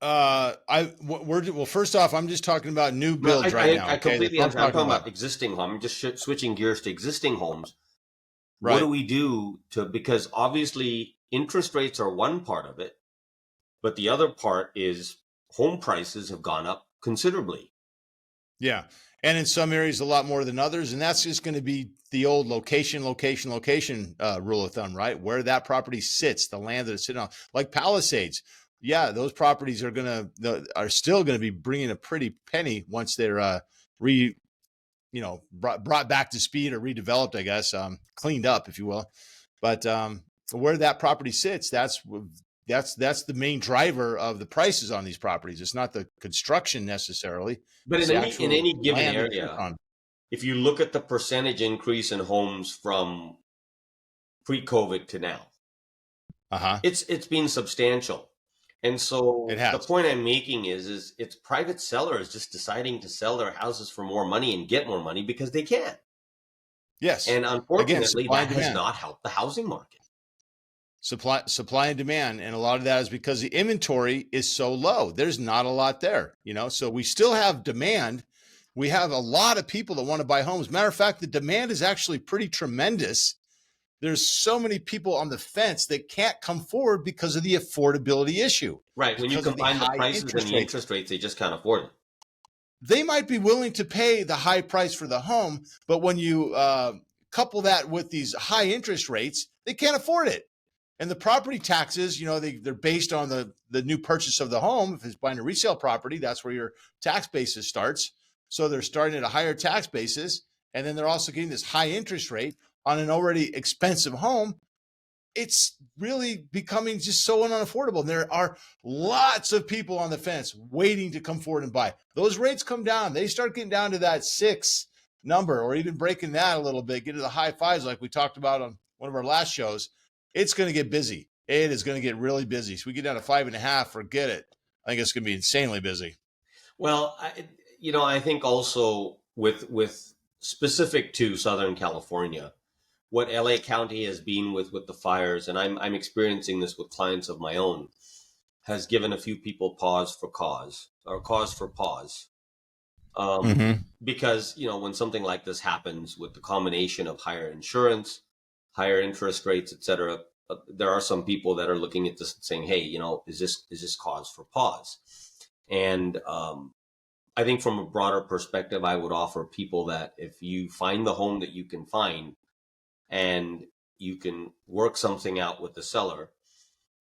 Well, first off, I'm just talking about new builds right now. I completely understand. I'm talking about existing homes. I'm just switching gears to existing homes. Right. What do we do because obviously interest rates are one part of it, but the other part is home prices have gone up considerably. Yeah. And in some areas, a lot more than others. And that's just going to be the old location, rule of thumb, right? Where that property sits, the land that it's sitting on, like Palisades. Yeah, those properties are still going to be bringing a pretty penny once they're re brought back to speed or redeveloped, I guess, cleaned up, if you will. But where that property sits, that's the main driver of the prices on these properties. It's not the construction necessarily; But it's in the any actual given land that sits area, on. if you look at the percentage increase in homes from pre-COVID to now, Uh-huh. it's been substantial. And It so the has. point I'm making is it's private sellers just deciding to sell their houses for more money and get more money because they can. Yes. And Again, unfortunately, supply and that has demand. not helped the housing market. Supply and demand, and a lot of that is because the inventory is so low. There's not a lot there, so we still have demand. We have a lot of people that want to buy homes. Matter of fact, the demand is actually pretty tremendous. There's so many people on the fence that can't come forward because of the affordability issue, Right. When you because of the combine the high prices and interest the rates. interest rates, they just can't afford it. They might be willing to pay the high price for the home, but when you couple that with these high interest rates, they can't afford it. And the property taxes, they're based on the new purchase of the home. If it's buying a resale property, that's where your tax basis starts. So they're starting at a higher tax basis, and then they're also getting this high interest rate on an already expensive home. It's really becoming just so unaffordable. And there are lots of people on the fence waiting to come forward and buy. Those rates come down. They start getting down to that 6 number, or even breaking that a little bit, get to the high fives like we talked about on one of our last shows. It's going to get busy. It is going to get really busy. So we get down to 5.5, forget it. I think it's going to be insanely busy. Well, I think also with specific to Southern California, what LA County has been with the fires, and I'm experiencing this with clients of my own, has given a few people cause for pause. Mm-hmm. Because when something like this happens with the combination of higher insurance, higher interest rates, etc., there are some people that are looking at this and saying, "Hey, is this cause for pause?" And I think from a broader perspective, I would offer people that if you find the home that you can find and you can work something out with the seller,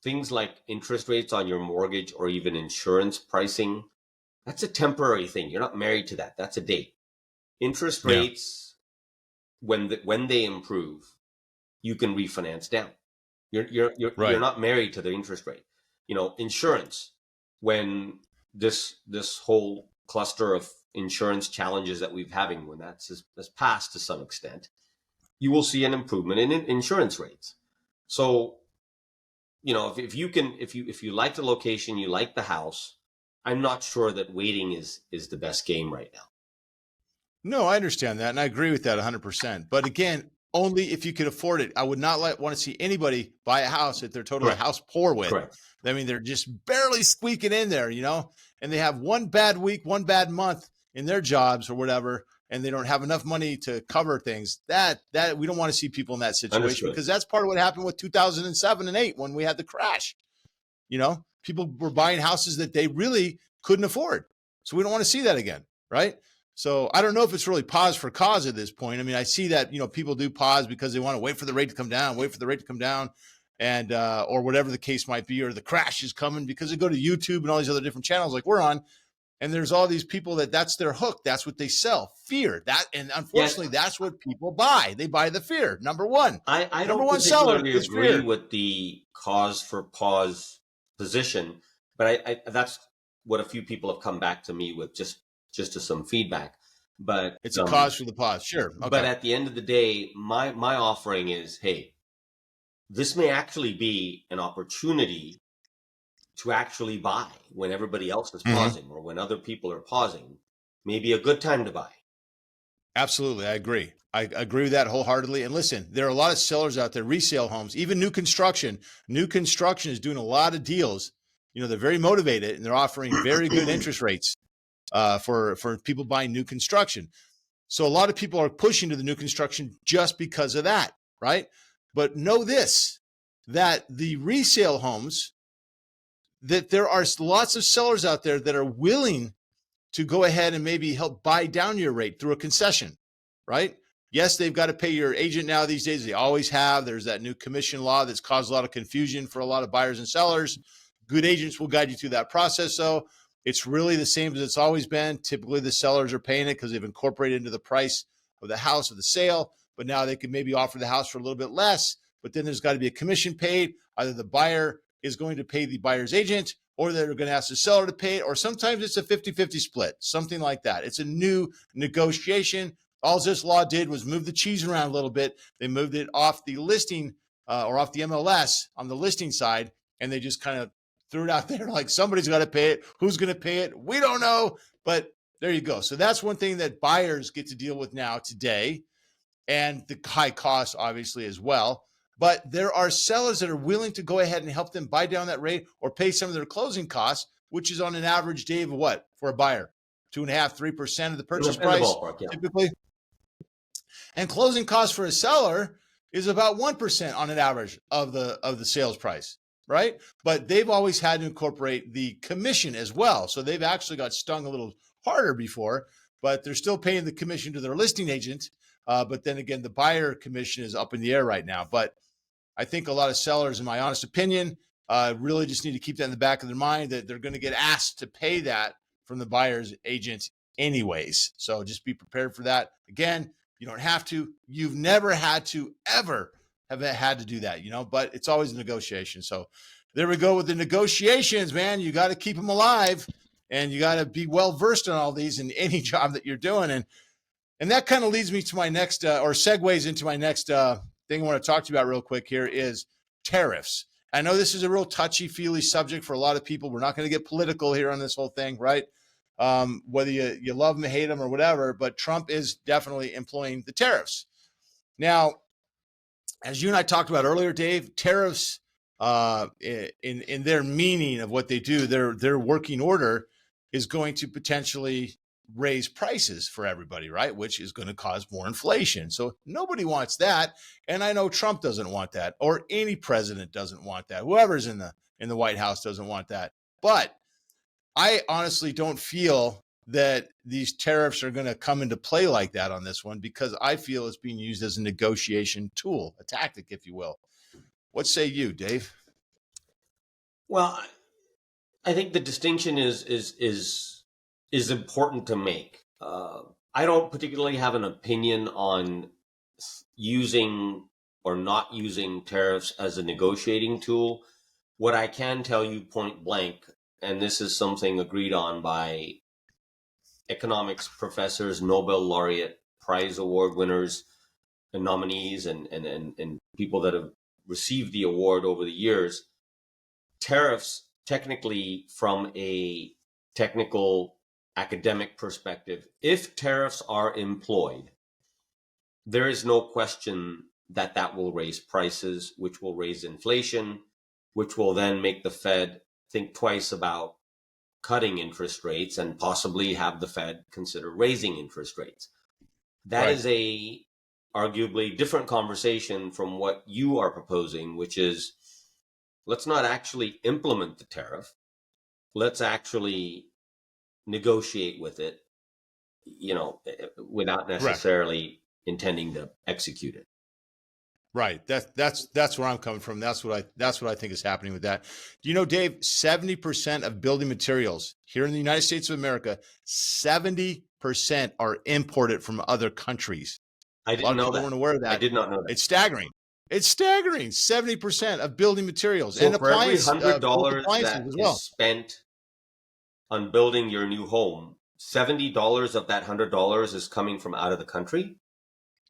things like interest rates on your mortgage or even insurance pricing, that's a temporary thing. You're not married to that. That's a date. Interest Yeah. rates, when they improve, you can refinance down. You're Right. not married to the interest rate. Insurance, when this whole cluster of insurance challenges that we've having, when that's passed to some extent, you will see an improvement in insurance rates. So, if you like the location, you like the house, I'm not sure that waiting is the best game right now. No, I understand that, and I agree with that 100%. But again, only if you could afford it. I would not want to see anybody buy a house that they're totally Correct. house poor with. Correct. I mean, they're just barely squeaking in there, and they have one bad week, one bad month in their jobs or whatever, and they don't have enough money to cover things. That we don't want to see people in that situation, Understood. because that's part of what happened with 2007 and 8 when we had the crash. People were buying houses that they really couldn't afford. So we don't want to see that again, right? So I don't know if it's really pause for cause at this point. I mean, I see that, people do pause because they want to wait for the rate to come down, and or whatever the case might be, or the crash is coming, because they go to YouTube and all these other different channels like we're on, and there's all these people that's their hook. That's what they sell, fear. And unfortunately, that's what people buy. They buy the fear. Number one I number don't one seller particularly is agree fear. with the cause for pause position, but I that's what a few people have come back to me with, just to some feedback. But It's a cause for the pause. Sure. but Okay. at the end of the day, my offering is, hey, this may actually be an opportunity to actually buy when everybody else is Mm-hmm. pausing, or when other people are pausing. Maybe a good time to buy. Absolutely. I agree. I agree with that wholeheartedly. And listen, there are a lot of sellers out there, resale homes, even new construction. New construction is doing a lot of deals. They're very motivated, and they're offering very good interest rates for people buying new construction. So a lot of people are pushing to the new construction just because of that, right? But know this, that the resale homes, that there are lots of sellers out there that are willing to go ahead and maybe help buy down your rate through a concession, right? Yes, they've got to pay your agent now these days. They always have. There's that new commission law that's caused a lot of confusion for a lot of buyers and sellers. Good agents will guide you through that process, though. It's really the same as it's always been. Typically, the sellers are paying it because they've incorporated into the price of the house of the sale, but now they can maybe offer the house for a little bit less, but then there's got to be a commission paid. Either the buyer is going to pay the buyer's agent, or they're going to ask the seller to pay it, or sometimes it's a 50-50 split, something like that. It's a new negotiation. All this law did was move the cheese around a little bit. They moved it off the listing or off the MLS on the listing side, and they just kind of threw it out there like somebody's got to pay it. Who's going to pay it? We don't know, but there you go. So that's one thing that buyers get to deal with now today, and the high cost obviously as well. But there are sellers that are willing to go ahead and help them buy down that rate or pay some of their closing costs, which is on an average, Dave, of what for a buyer? 2.5%, 3% of the purchase price, ballpark, yeah. typically. And closing costs for a seller is about 1% on an average of the sales price, right? But they've always had to incorporate the commission as well. So they've actually got stung a little harder before, but they're still paying the commission to their listing agent. But then again, the buyer commission is up in the air right now. But I think a lot of sellers, in my honest opinion, really just need to keep that in the back of their mind that they're going to get asked to pay that from the buyer's agent anyways. So just be prepared for that. Again, you don't have to. You've never had to ever have had to do that, but it's always a negotiation. So there we go with the negotiations, man. You got to keep them alive, and you got to be well-versed on all these in any job that you're doing. And that kind of leads me to my next or segues into my next thing I want to talk to you about real quick here is tariffs. I know this is a real touchy-feely subject for a lot of people. We're not going to get political here on this whole thing, right? Whether you love them, hate them, or whatever, but Trump is definitely employing the tariffs. Now, as you and I talked about earlier, Dave, tariffs in their meaning of what they do, their working order is going to potentially raise prices for everybody, right? Which is going to cause more inflation. So nobody wants that. And I know Trump doesn't want that, or any president doesn't want that. Whoever's in the White House doesn't want that. But I honestly don't feel that these tariffs are going to come into play like that on this one, because I feel it's being used as a negotiation tool, a tactic, if you will. What say you, Dave? Well, I think the distinction is important to make. I don't particularly have an opinion on using or not using tariffs as a negotiating tool. What I can tell you point blank, and this is something agreed on by economics professors, Nobel laureate, prize award winners, and nominees, and people that have received the award over the years, tariffs, technically from a technical academic perspective, if tariffs are employed, there is no question that will raise prices, which will raise inflation, which will then make the Fed think twice about cutting interest rates and possibly have the Fed consider raising interest rates. That Right. is a arguably different conversation from what you are proposing, which is let's not actually implement the tariff. Let's actually negotiate with it, without necessarily intending to execute it. Right. That's where I'm coming from. That's what I think is happening with that. Do you know, Dave, 70% of building materials here in the United States of America, 70% are imported from other countries. I A lot didn't of know people that. weren't aware of that. I did not know that. It's staggering. It's staggering. 70% of building materials So and for every appliances, $100 appliances that as is well. spent on building your new home, $70 of that $100 is coming from out of the country?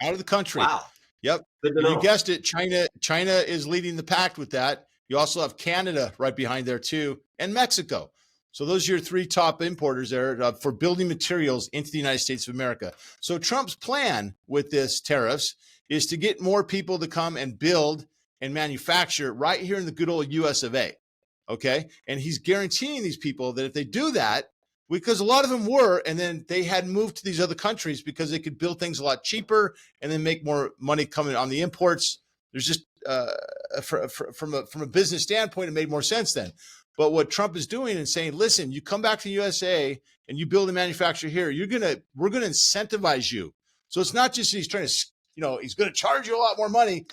Out of the country. Wow. Yep. Good to You know. guessed it. China is leading the pack with that. You also have Canada right behind there too, and Mexico. So those are your three top importers there for building materials into the United States of America. So Trump's plan with this tariffs is to get more people to come and build and manufacture right here in the good old US of A. Okay. And he's guaranteeing these people that if they do that, because a lot of them were, and then they had moved to these other countries because they could build things a lot cheaper and then make more money coming on the imports. There's just from a business standpoint, it made more sense then. But what Trump is doing and saying, listen, you come back to the USA and you build a manufacturer here, we're gonna incentivize you. So it's not just he's trying to, he's going to charge you a lot more money.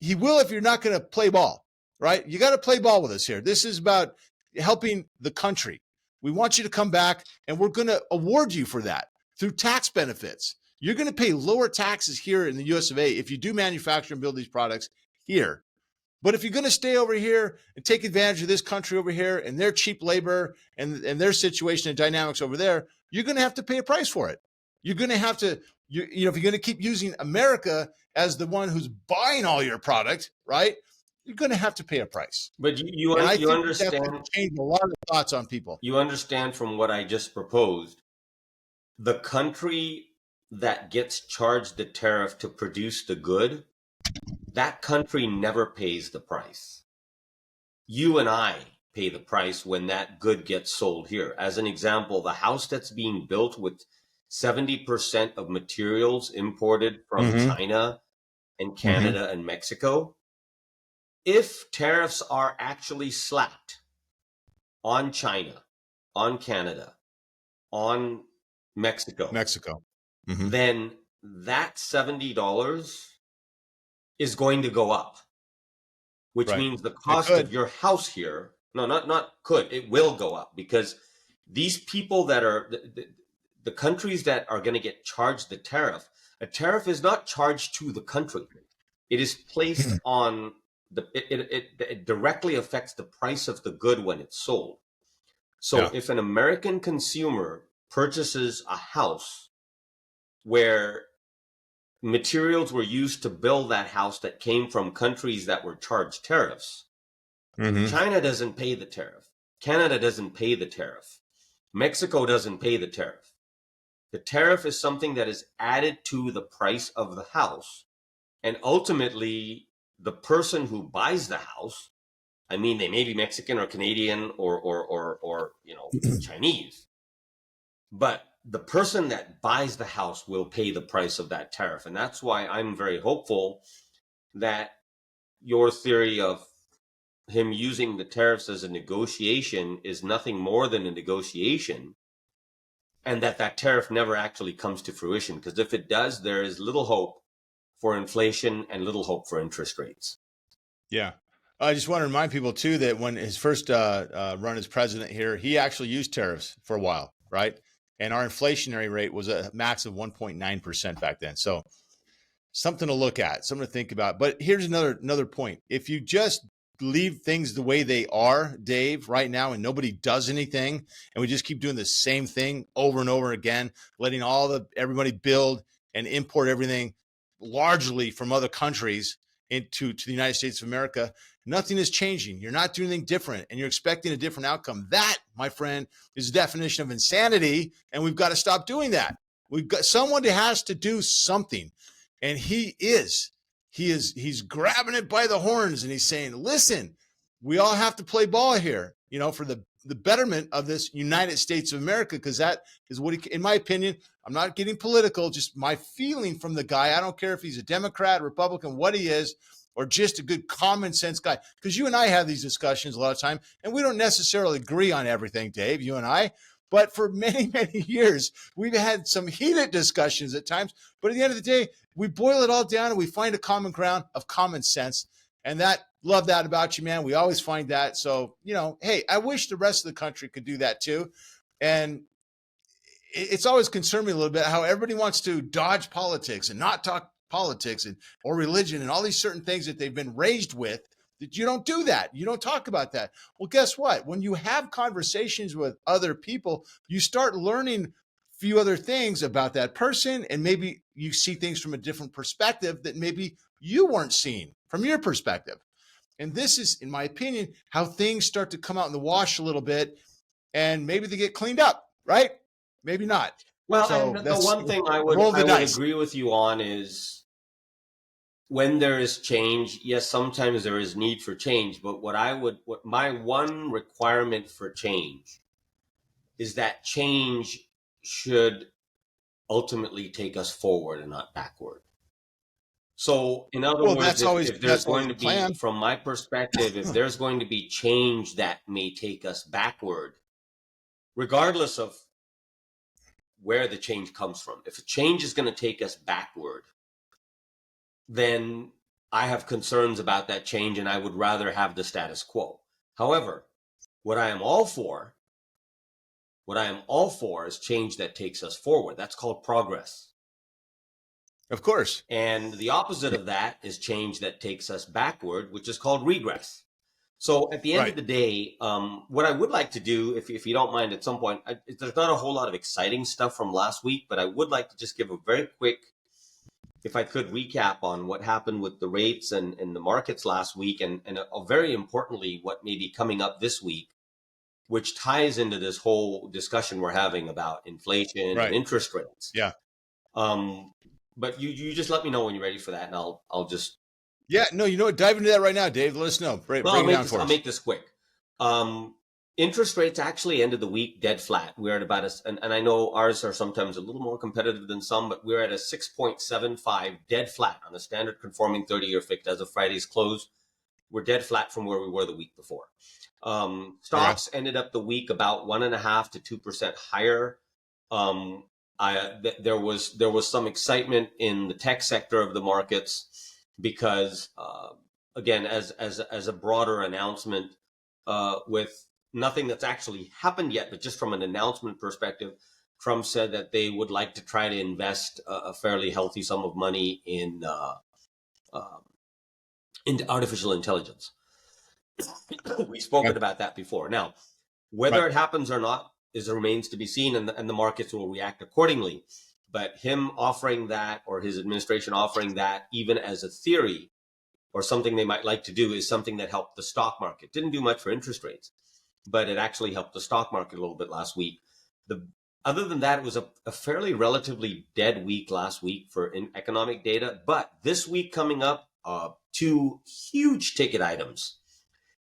He will if you're not going to play ball, right? You got to play ball with us here. This is about helping the country. We want you to come back, and we're going to award you for that through tax benefits. You're going to pay lower taxes here in the US of A if you do manufacture and build these products here. But if you're going to stay over here and take advantage of this country over here and their cheap labor and their situation and dynamics over there, you're going to have to pay a price for it. You're going to have to, if you're going to keep using America as the one who's buying all your product, right? You're going to have to pay a price. But you understand, change a lot of thoughts on people. You understand from what I just proposed, the country that gets charged the tariff to produce the good, that country never pays the price. You and I pay the price when that good gets sold here. As an example, the house that's being built with 70% of materials imported from China and Canada and Mexico, if tariffs are actually slapped on China, on Canada, on Mexico, then that $70 is going to go up, which means the cost of your house here, it will go up, because these people that are, the countries that are going to get charged the tariff, a tariff is not charged to the country. It is placed on it directly affects the price of the good when it's sold. So if an American consumer purchases a house where materials were used to build that house that came from countries that were charged tariffs, China doesn't pay the tariff. Canada doesn't pay the tariff. Mexico doesn't pay the tariff. The tariff is something that is added to the price of the house. And ultimately, the person who buys the house, I mean, they may be Mexican or Canadian or Chinese, but the person that buys the house will pay the price of that tariff. And that's why I'm very hopeful that your theory of him using the tariffs as a negotiation is nothing more than a negotiation, and that tariff never actually comes to fruition. Because if it does, there is little hope for inflation and little hope for interest rates. Yeah. I just want to remind people, too, that when his first run as president here, he actually used tariffs for a while, right? And our inflationary rate was a max of 1.9% back then. So something to look at, something to think about. But here's another point. If you just leave things the way they are, Dave, right now, and nobody does anything, and we just keep doing the same thing over and over again, letting everybody build and import everything largely from other countries to the United States of America, nothing is changing. You're not doing anything different, and you're expecting a different outcome. That, my friend, is the definition of insanity, and we've got to stop doing that. We've got someone that has to do something, and he's grabbing it by the horns, and he's saying, listen, we all have to play ball here, for the betterment of this United States of America, because that is what in my opinion, I'm not getting political, just my feeling from the guy. I don't care if he's a Democrat, Republican, what he is, or just a good common sense guy. Because you and I have these discussions a lot of time, and we don't necessarily agree on everything, Dave, you and I. But for many, many years, we've had some heated discussions at times. But at the end of the day, we boil it all down and we find a common ground of common sense. And love that about you, man. We always find that. So, hey, I wish the rest of the country could do that too. And it's always concerned me a little bit how everybody wants to dodge politics and not talk politics or religion and all these certain things that they've been raised with, that you don't do that. You don't talk about that. Well, guess what? When you have conversations with other people, you start learning a few other things about that person, and maybe you see things from a different perspective that maybe you weren't seeing from your perspective. And this is, in my opinion, how things start to come out in the wash a little bit, and maybe they get cleaned up, right? Maybe not. Well, so and the one thing I would agree with you on is when there is change, yes, sometimes there is need for change, but what my one requirement for change is that change should ultimately take us forward and not backward. So, in other Well, words, if there's that's always going the to be, plan. from my perspective, if there's going to be change that may take us backward, regardless of where the change comes from, if a change is going to take us backward, then I have concerns about that change and I would rather have the status quo. However, what I am all for, is change that takes us forward. That's called progress. Of course. And the opposite of that is change that takes us backward, which is called regress. So at the end of Right. the day, what I would like to do, if you don't mind at some point, there's not a whole lot of exciting stuff from last week, but I would like to just give a very quick, if I could, recap on what happened with the rates and the markets last week, and very importantly, what may be coming up this week, which ties into this whole discussion we're having about inflation and Right. interest rates. Yeah. But you just let me know when you're ready for that, and I'll just. Yeah. No, you know what? Dive into that right now, Dave. Let us know. Break it down for us. I'll make this quick. Interest rates actually ended the week dead flat. We're at about and I know ours are sometimes a little more competitive than some, but we're at a 6.75 dead flat on the standard conforming 30-year fixed as of Friday's close. We're dead flat from where we were the week before. Stocks ended up the week about 1.5% to 2% higher. There was some excitement in the tech sector of the markets because, again, as a broader announcement, with nothing that's actually happened yet, but just from an announcement perspective, Trump said that they would like to try to invest a fairly healthy sum of money in artificial intelligence. We've spoken about that before. Now, whether it happens or not remains to be seen, and the markets will react accordingly. But him offering that, or his administration offering that, even as a theory or something they might like to do, is something that helped the stock market. Didn't do much for interest rates, but it actually helped the stock market a little bit last week. Other than that, it was a fairly relatively dead week last week for economic data. But this week coming up, two huge ticket items.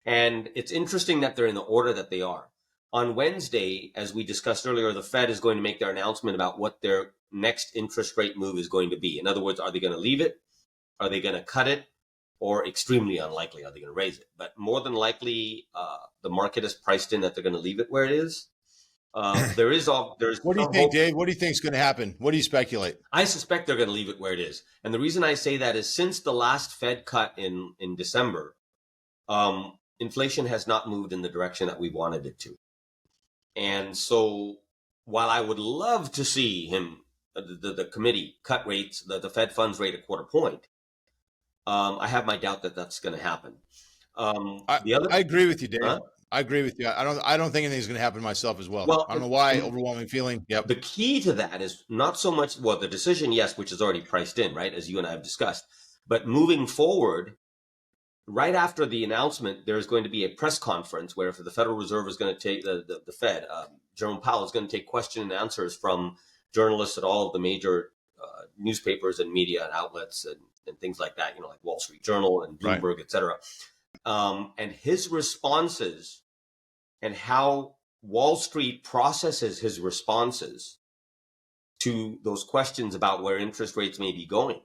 And it's interesting that they're in the order that they are. On Wednesday, as we discussed earlier, the Fed is going to make their announcement about what their next interest rate move is going to be. In other words, are they going to leave it? Are they going to cut it? Or extremely unlikely, are they going to raise it? But more than likely, the market is priced in that they're going to leave it where it is. There's. What do you think, Dave? What do you think is going to happen? What do you speculate? I suspect they're going to leave it where it is. And the reason I say that is since the last Fed cut in December, inflation has not moved in the direction that we wanted it to. And so while I would love to see him, the committee, cut rates, the Fed funds rate a quarter point, I have my doubt that that's going to happen. I agree with you, Dave. Huh? I agree with you. I don't think anything's going to happen myself as well. I don't know why. Overwhelming feeling. Yep. The key to that is not so much, the decision, yes, which is already priced in, right, as you and I have discussed. But moving forward, right after the announcement, there's going to be a press conference where if the Federal Reserve is going to take the Fed, Jerome Powell is going to take question and answers from journalists at all of the major newspapers and media and outlets and things like that, like Wall Street Journal and Bloomberg, et cetera. And his responses and how Wall Street processes his responses to those questions about where interest rates may be going,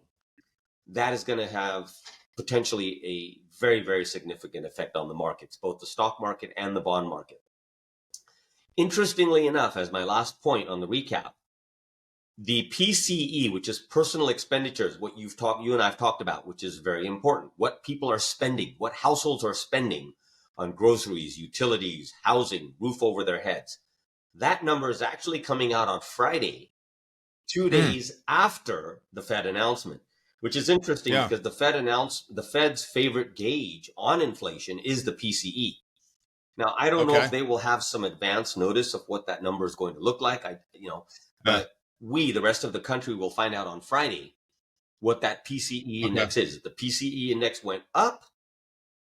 that is going to have potentially a very, very significant effect on the markets, both the stock market and the bond market. Interestingly enough, as my last point on the recap, the PCE, which is personal expenditures, what you and I have talked about, which is very important, what people are spending, what households are spending on groceries, utilities, housing, roof over their heads. That number is actually coming out on Friday, 2 days after the Fed announcement, which is interesting because the Fed's favorite gauge on inflation is the PCE. Now, I don't know if they will have some advance notice of what that number is going to look like. But we, the rest of the country, will find out on Friday what that PCE index is. If the PCE index went up,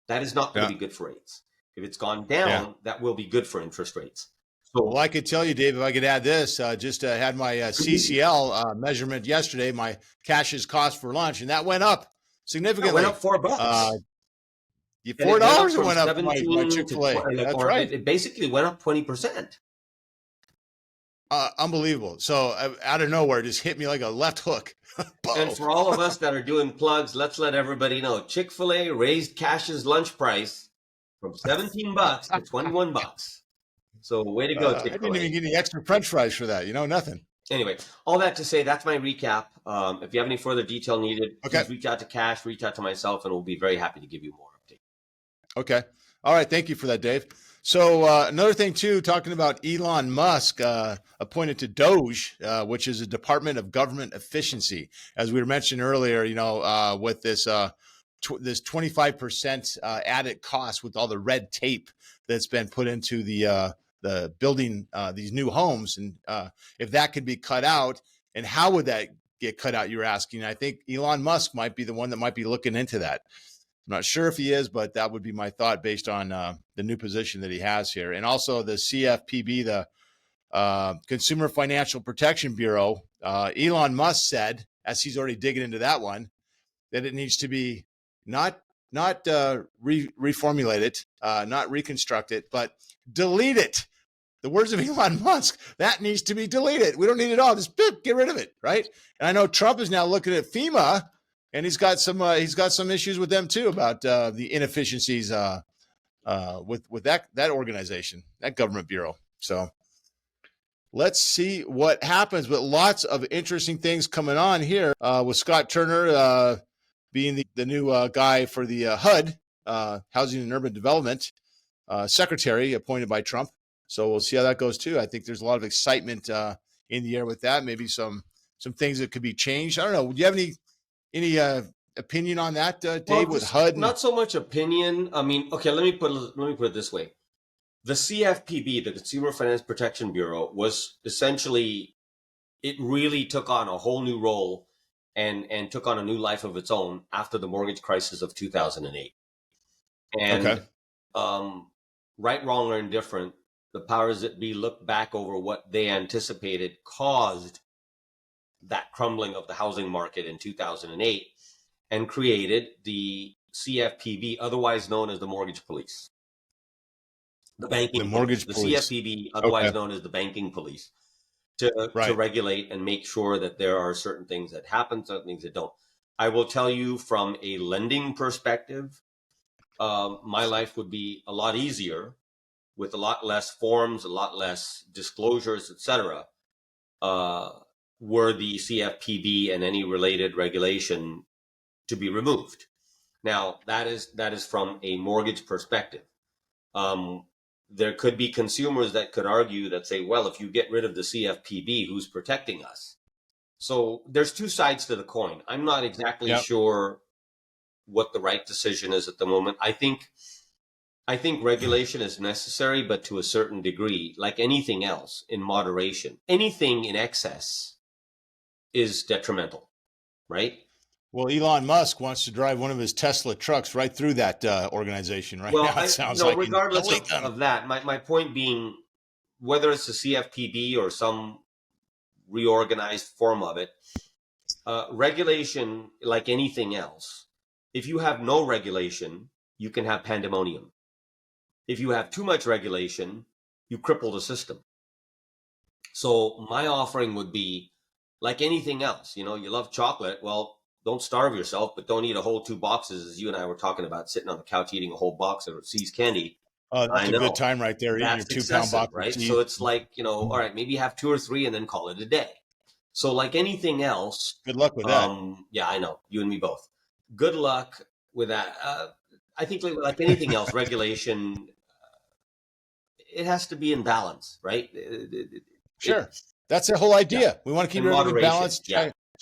that is not going to be good for rates. If it's gone down, that will be good for interest rates. So, well, I could tell you, Dave, if I could add this, just had my CCL measurement yesterday, my cash's cost for lunch, and that went up significantly. It went up $4. $4 it went up my Chick-fil-A. That's right. It basically went up 20%. Unbelievable. So out of nowhere, just hit me like a left hook. And Boom. for all of us that are doing plugs, let's let everybody know Chick-fil-A raised Cash's lunch price from $17 to $21. So way to go, I didn't even Chick-fil-A. get any extra French fries for that. Nothing. Anyway, all that to say, that's my recap. If you have any further detail needed, Okay. please reach out to Cash, reach out to myself, and we'll be very happy to give you more updates. Okay. All right. Thank you for that, Dave. So another thing too, talking about Elon Musk appointed to Doge, which is a Department of Government Efficiency, as we were mentioned earlier. With this this 25% added cost with all the red tape that's been put into the building these new homes, and if that could be cut out, and how would that get cut out? You're asking. I think Elon Musk might be the one that might be looking into that. I'm not sure if he is, but that would be my thought based on the new position that he has here. And also the CFPB, the Consumer Financial Protection Bureau, Elon Musk said, as he's already digging into that one, that it needs to be not reformulated, not reconstructed, but delete it. The words of Elon Musk, that needs to be deleted. We don't need it all. Just get rid of it, right? And I know Trump is now looking at FEMA, and he's got some issues with them too about the inefficiencies with that organization, that government bureau. So let's see what happens. But lots of interesting things coming on here with Scott Turner being the new guy for the HUD, Housing and Urban Development Secretary, appointed by Trump. So we'll see how that goes too. I think there's a lot of excitement in the air with that. Maybe some things that could be changed. I don't know. Do you have any opinion on that, Dave? Well, with HUD? Not so much opinion. I mean, okay, let me put it this way. The CFPB, the Consumer Finance Protection Bureau, was essentially, it really took on a whole new role and took on a new life of its own after the mortgage crisis of 2008. And okay. Right, wrong, or indifferent, the powers that be looked back over what they anticipated caused that crumbling of the housing market in 2008 and created the CFPB, otherwise known as the Mortgage Police. The banking mortgage police. The CFPB, otherwise Okay. known as the banking police, to regulate and make sure that there are certain things that happen, certain things that don't. I will tell you from a lending perspective, my life would be a lot easier with a lot less forms, a lot less disclosures, etc. Were the CFPB and any related regulation to be removed. Now, that is from a mortgage perspective. There could be consumers that could argue that say, well, if you get rid of the CFPB, who's protecting us? So there's two sides to the coin. I'm not exactly sure what the right decision is at the moment. I think regulation is necessary, but to a certain degree, like anything else, in moderation. Anything in excess is detrimental, right? Well, Elon Musk wants to drive one of his Tesla trucks right through that organization right now. It sounds like regardless of that, my point being, whether it's the CFPB or some reorganized form of it, regulation, like anything else, if you have no regulation, you can have pandemonium. If you have too much regulation, you cripple the system. So my offering would be, like anything else, you love chocolate. Well, don't starve yourself, but don't eat a whole 2 boxes, as you and I were talking about, sitting on the couch eating a whole box of See's candy. Oh, that's a good time right there, eating your 2-pound box, right? So it's like, all right, maybe have 2 or 3 and then call it a day. So like anything else, good luck with that. Yeah, I know, you and me both. Good luck with that. I think like anything else, regulation, it has to be in balance, right? Sure. That's the whole idea. Yeah. We want to keep everything balanced,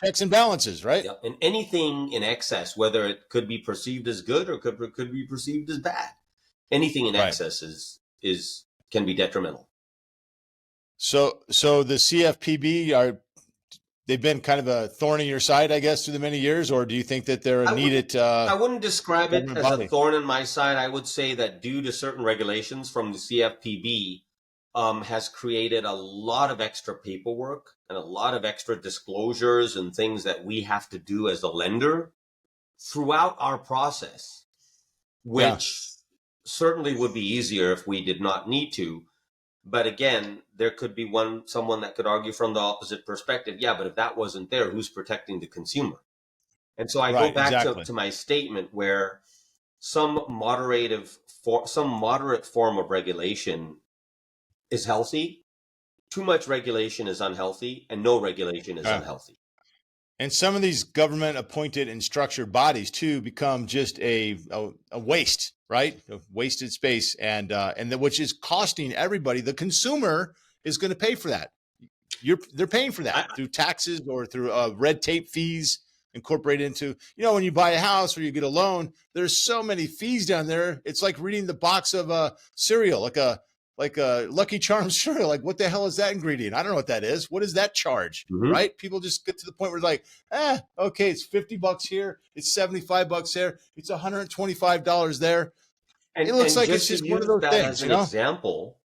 checks and balances, right? Yeah. And anything in excess, whether it could be perceived as good or could be perceived as bad, anything in excess can be detrimental. So the CFPB they've been kind of a thorn in your side, I guess, through the many years, or do you think that they're needed? I wouldn't describe it as a thorn in my side. I would say that due to certain regulations from the CFPB, has created a lot of extra paperwork and a lot of extra disclosures and things that we have to do as a lender throughout our process, which certainly would be easier if we did not need to. But again, there could be someone that could argue from the opposite perspective. Yeah, but if that wasn't there, who's protecting the consumer? And so I go Right. back Exactly. to my statement where some moderate form of regulation is healthy. Too much regulation is unhealthy, and no regulation is unhealthy. And some of these government appointed and structured bodies too become just a waste, right? A wasted space, and which is costing everybody. The consumer is going to pay for that. They're paying for that through taxes or through red tape fees incorporated into, when you buy a house or you get a loan, there's so many fees down there. It's like reading the box of cereal, like a Lucky Charms cereal. Like, what the hell is that ingredient? I don't know what that is. What does that charge? Mhm. Right? People just get to the point where they're like, okay, it's $50 here, it's $75 there, it's $125 there. It looks like it's just one of those things, as an example.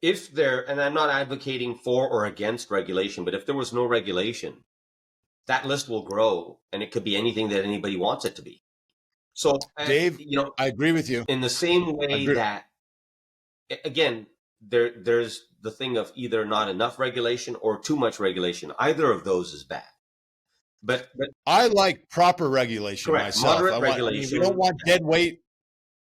If there, and I'm not advocating for or against regulation, but if there was no regulation, that list will grow, and it could be anything that anybody wants it to be. So, Dave, I agree with you. In the same way that, again, there's the thing of either not enough regulation or too much regulation. Either of those is bad. But I like proper regulation myself. Moderate regulation. We don't want dead weight.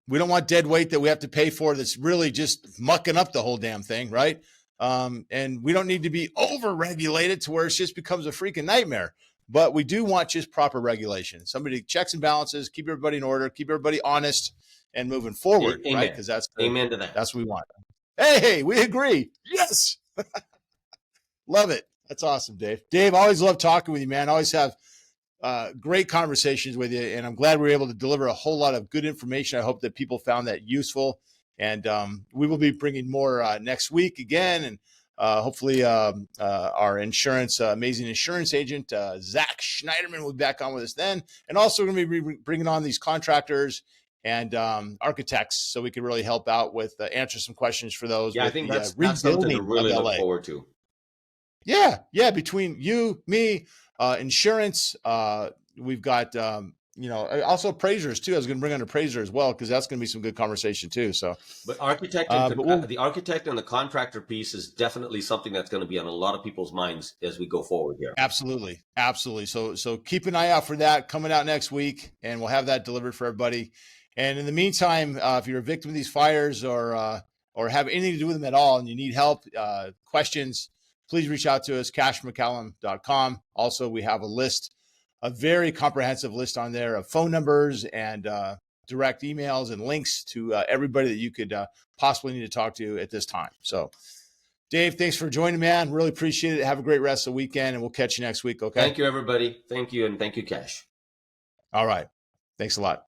We don't want dead weight that we have to pay for that's really just mucking up the whole damn thing, right? And we don't need to be over-regulated to where it just becomes a freaking nightmare. But we do want just proper regulation. Somebody checks and balances, keep everybody in order, keep everybody honest and moving forward, right? Because amen to that. That's what we want. Hey, we agree. Yes. Love it. That's awesome, Dave. Dave, always love talking with you, man. Always have great conversations with you, and I'm glad we were able to deliver a whole lot of good information. I hope that people found that useful, and we will be bringing more next week again, and hopefully our amazing insurance agent, Zach Schneiderman, will be back on with us then, and also we're going to be bringing on these contractors and architects so we can really help out with answer some questions for those. Yeah, I think that's something to really look forward to. Yeah. Between you, me, insurance, we've got, also appraisers too. I was going to bring on an appraiser as well, because that's going to be some good conversation too. So, but the architect and the contractor piece is definitely something that's going to be on a lot of people's minds as we go forward here. Absolutely. So keep an eye out for that coming out next week, and we'll have that delivered for everybody. And in the meantime, if you're a victim of these fires or have anything to do with them at all, and you need help, questions, please reach out to us, cashmccallum.com. Also, we have a very comprehensive list on there of phone numbers and direct emails and links to everybody that you could possibly need to talk to at this time. So, Dave, thanks for joining, man. Really appreciate it. Have a great rest of the weekend, and we'll catch you next week, okay? Thank you, everybody. Thank you, and thank you, Cash. All right. Thanks a lot.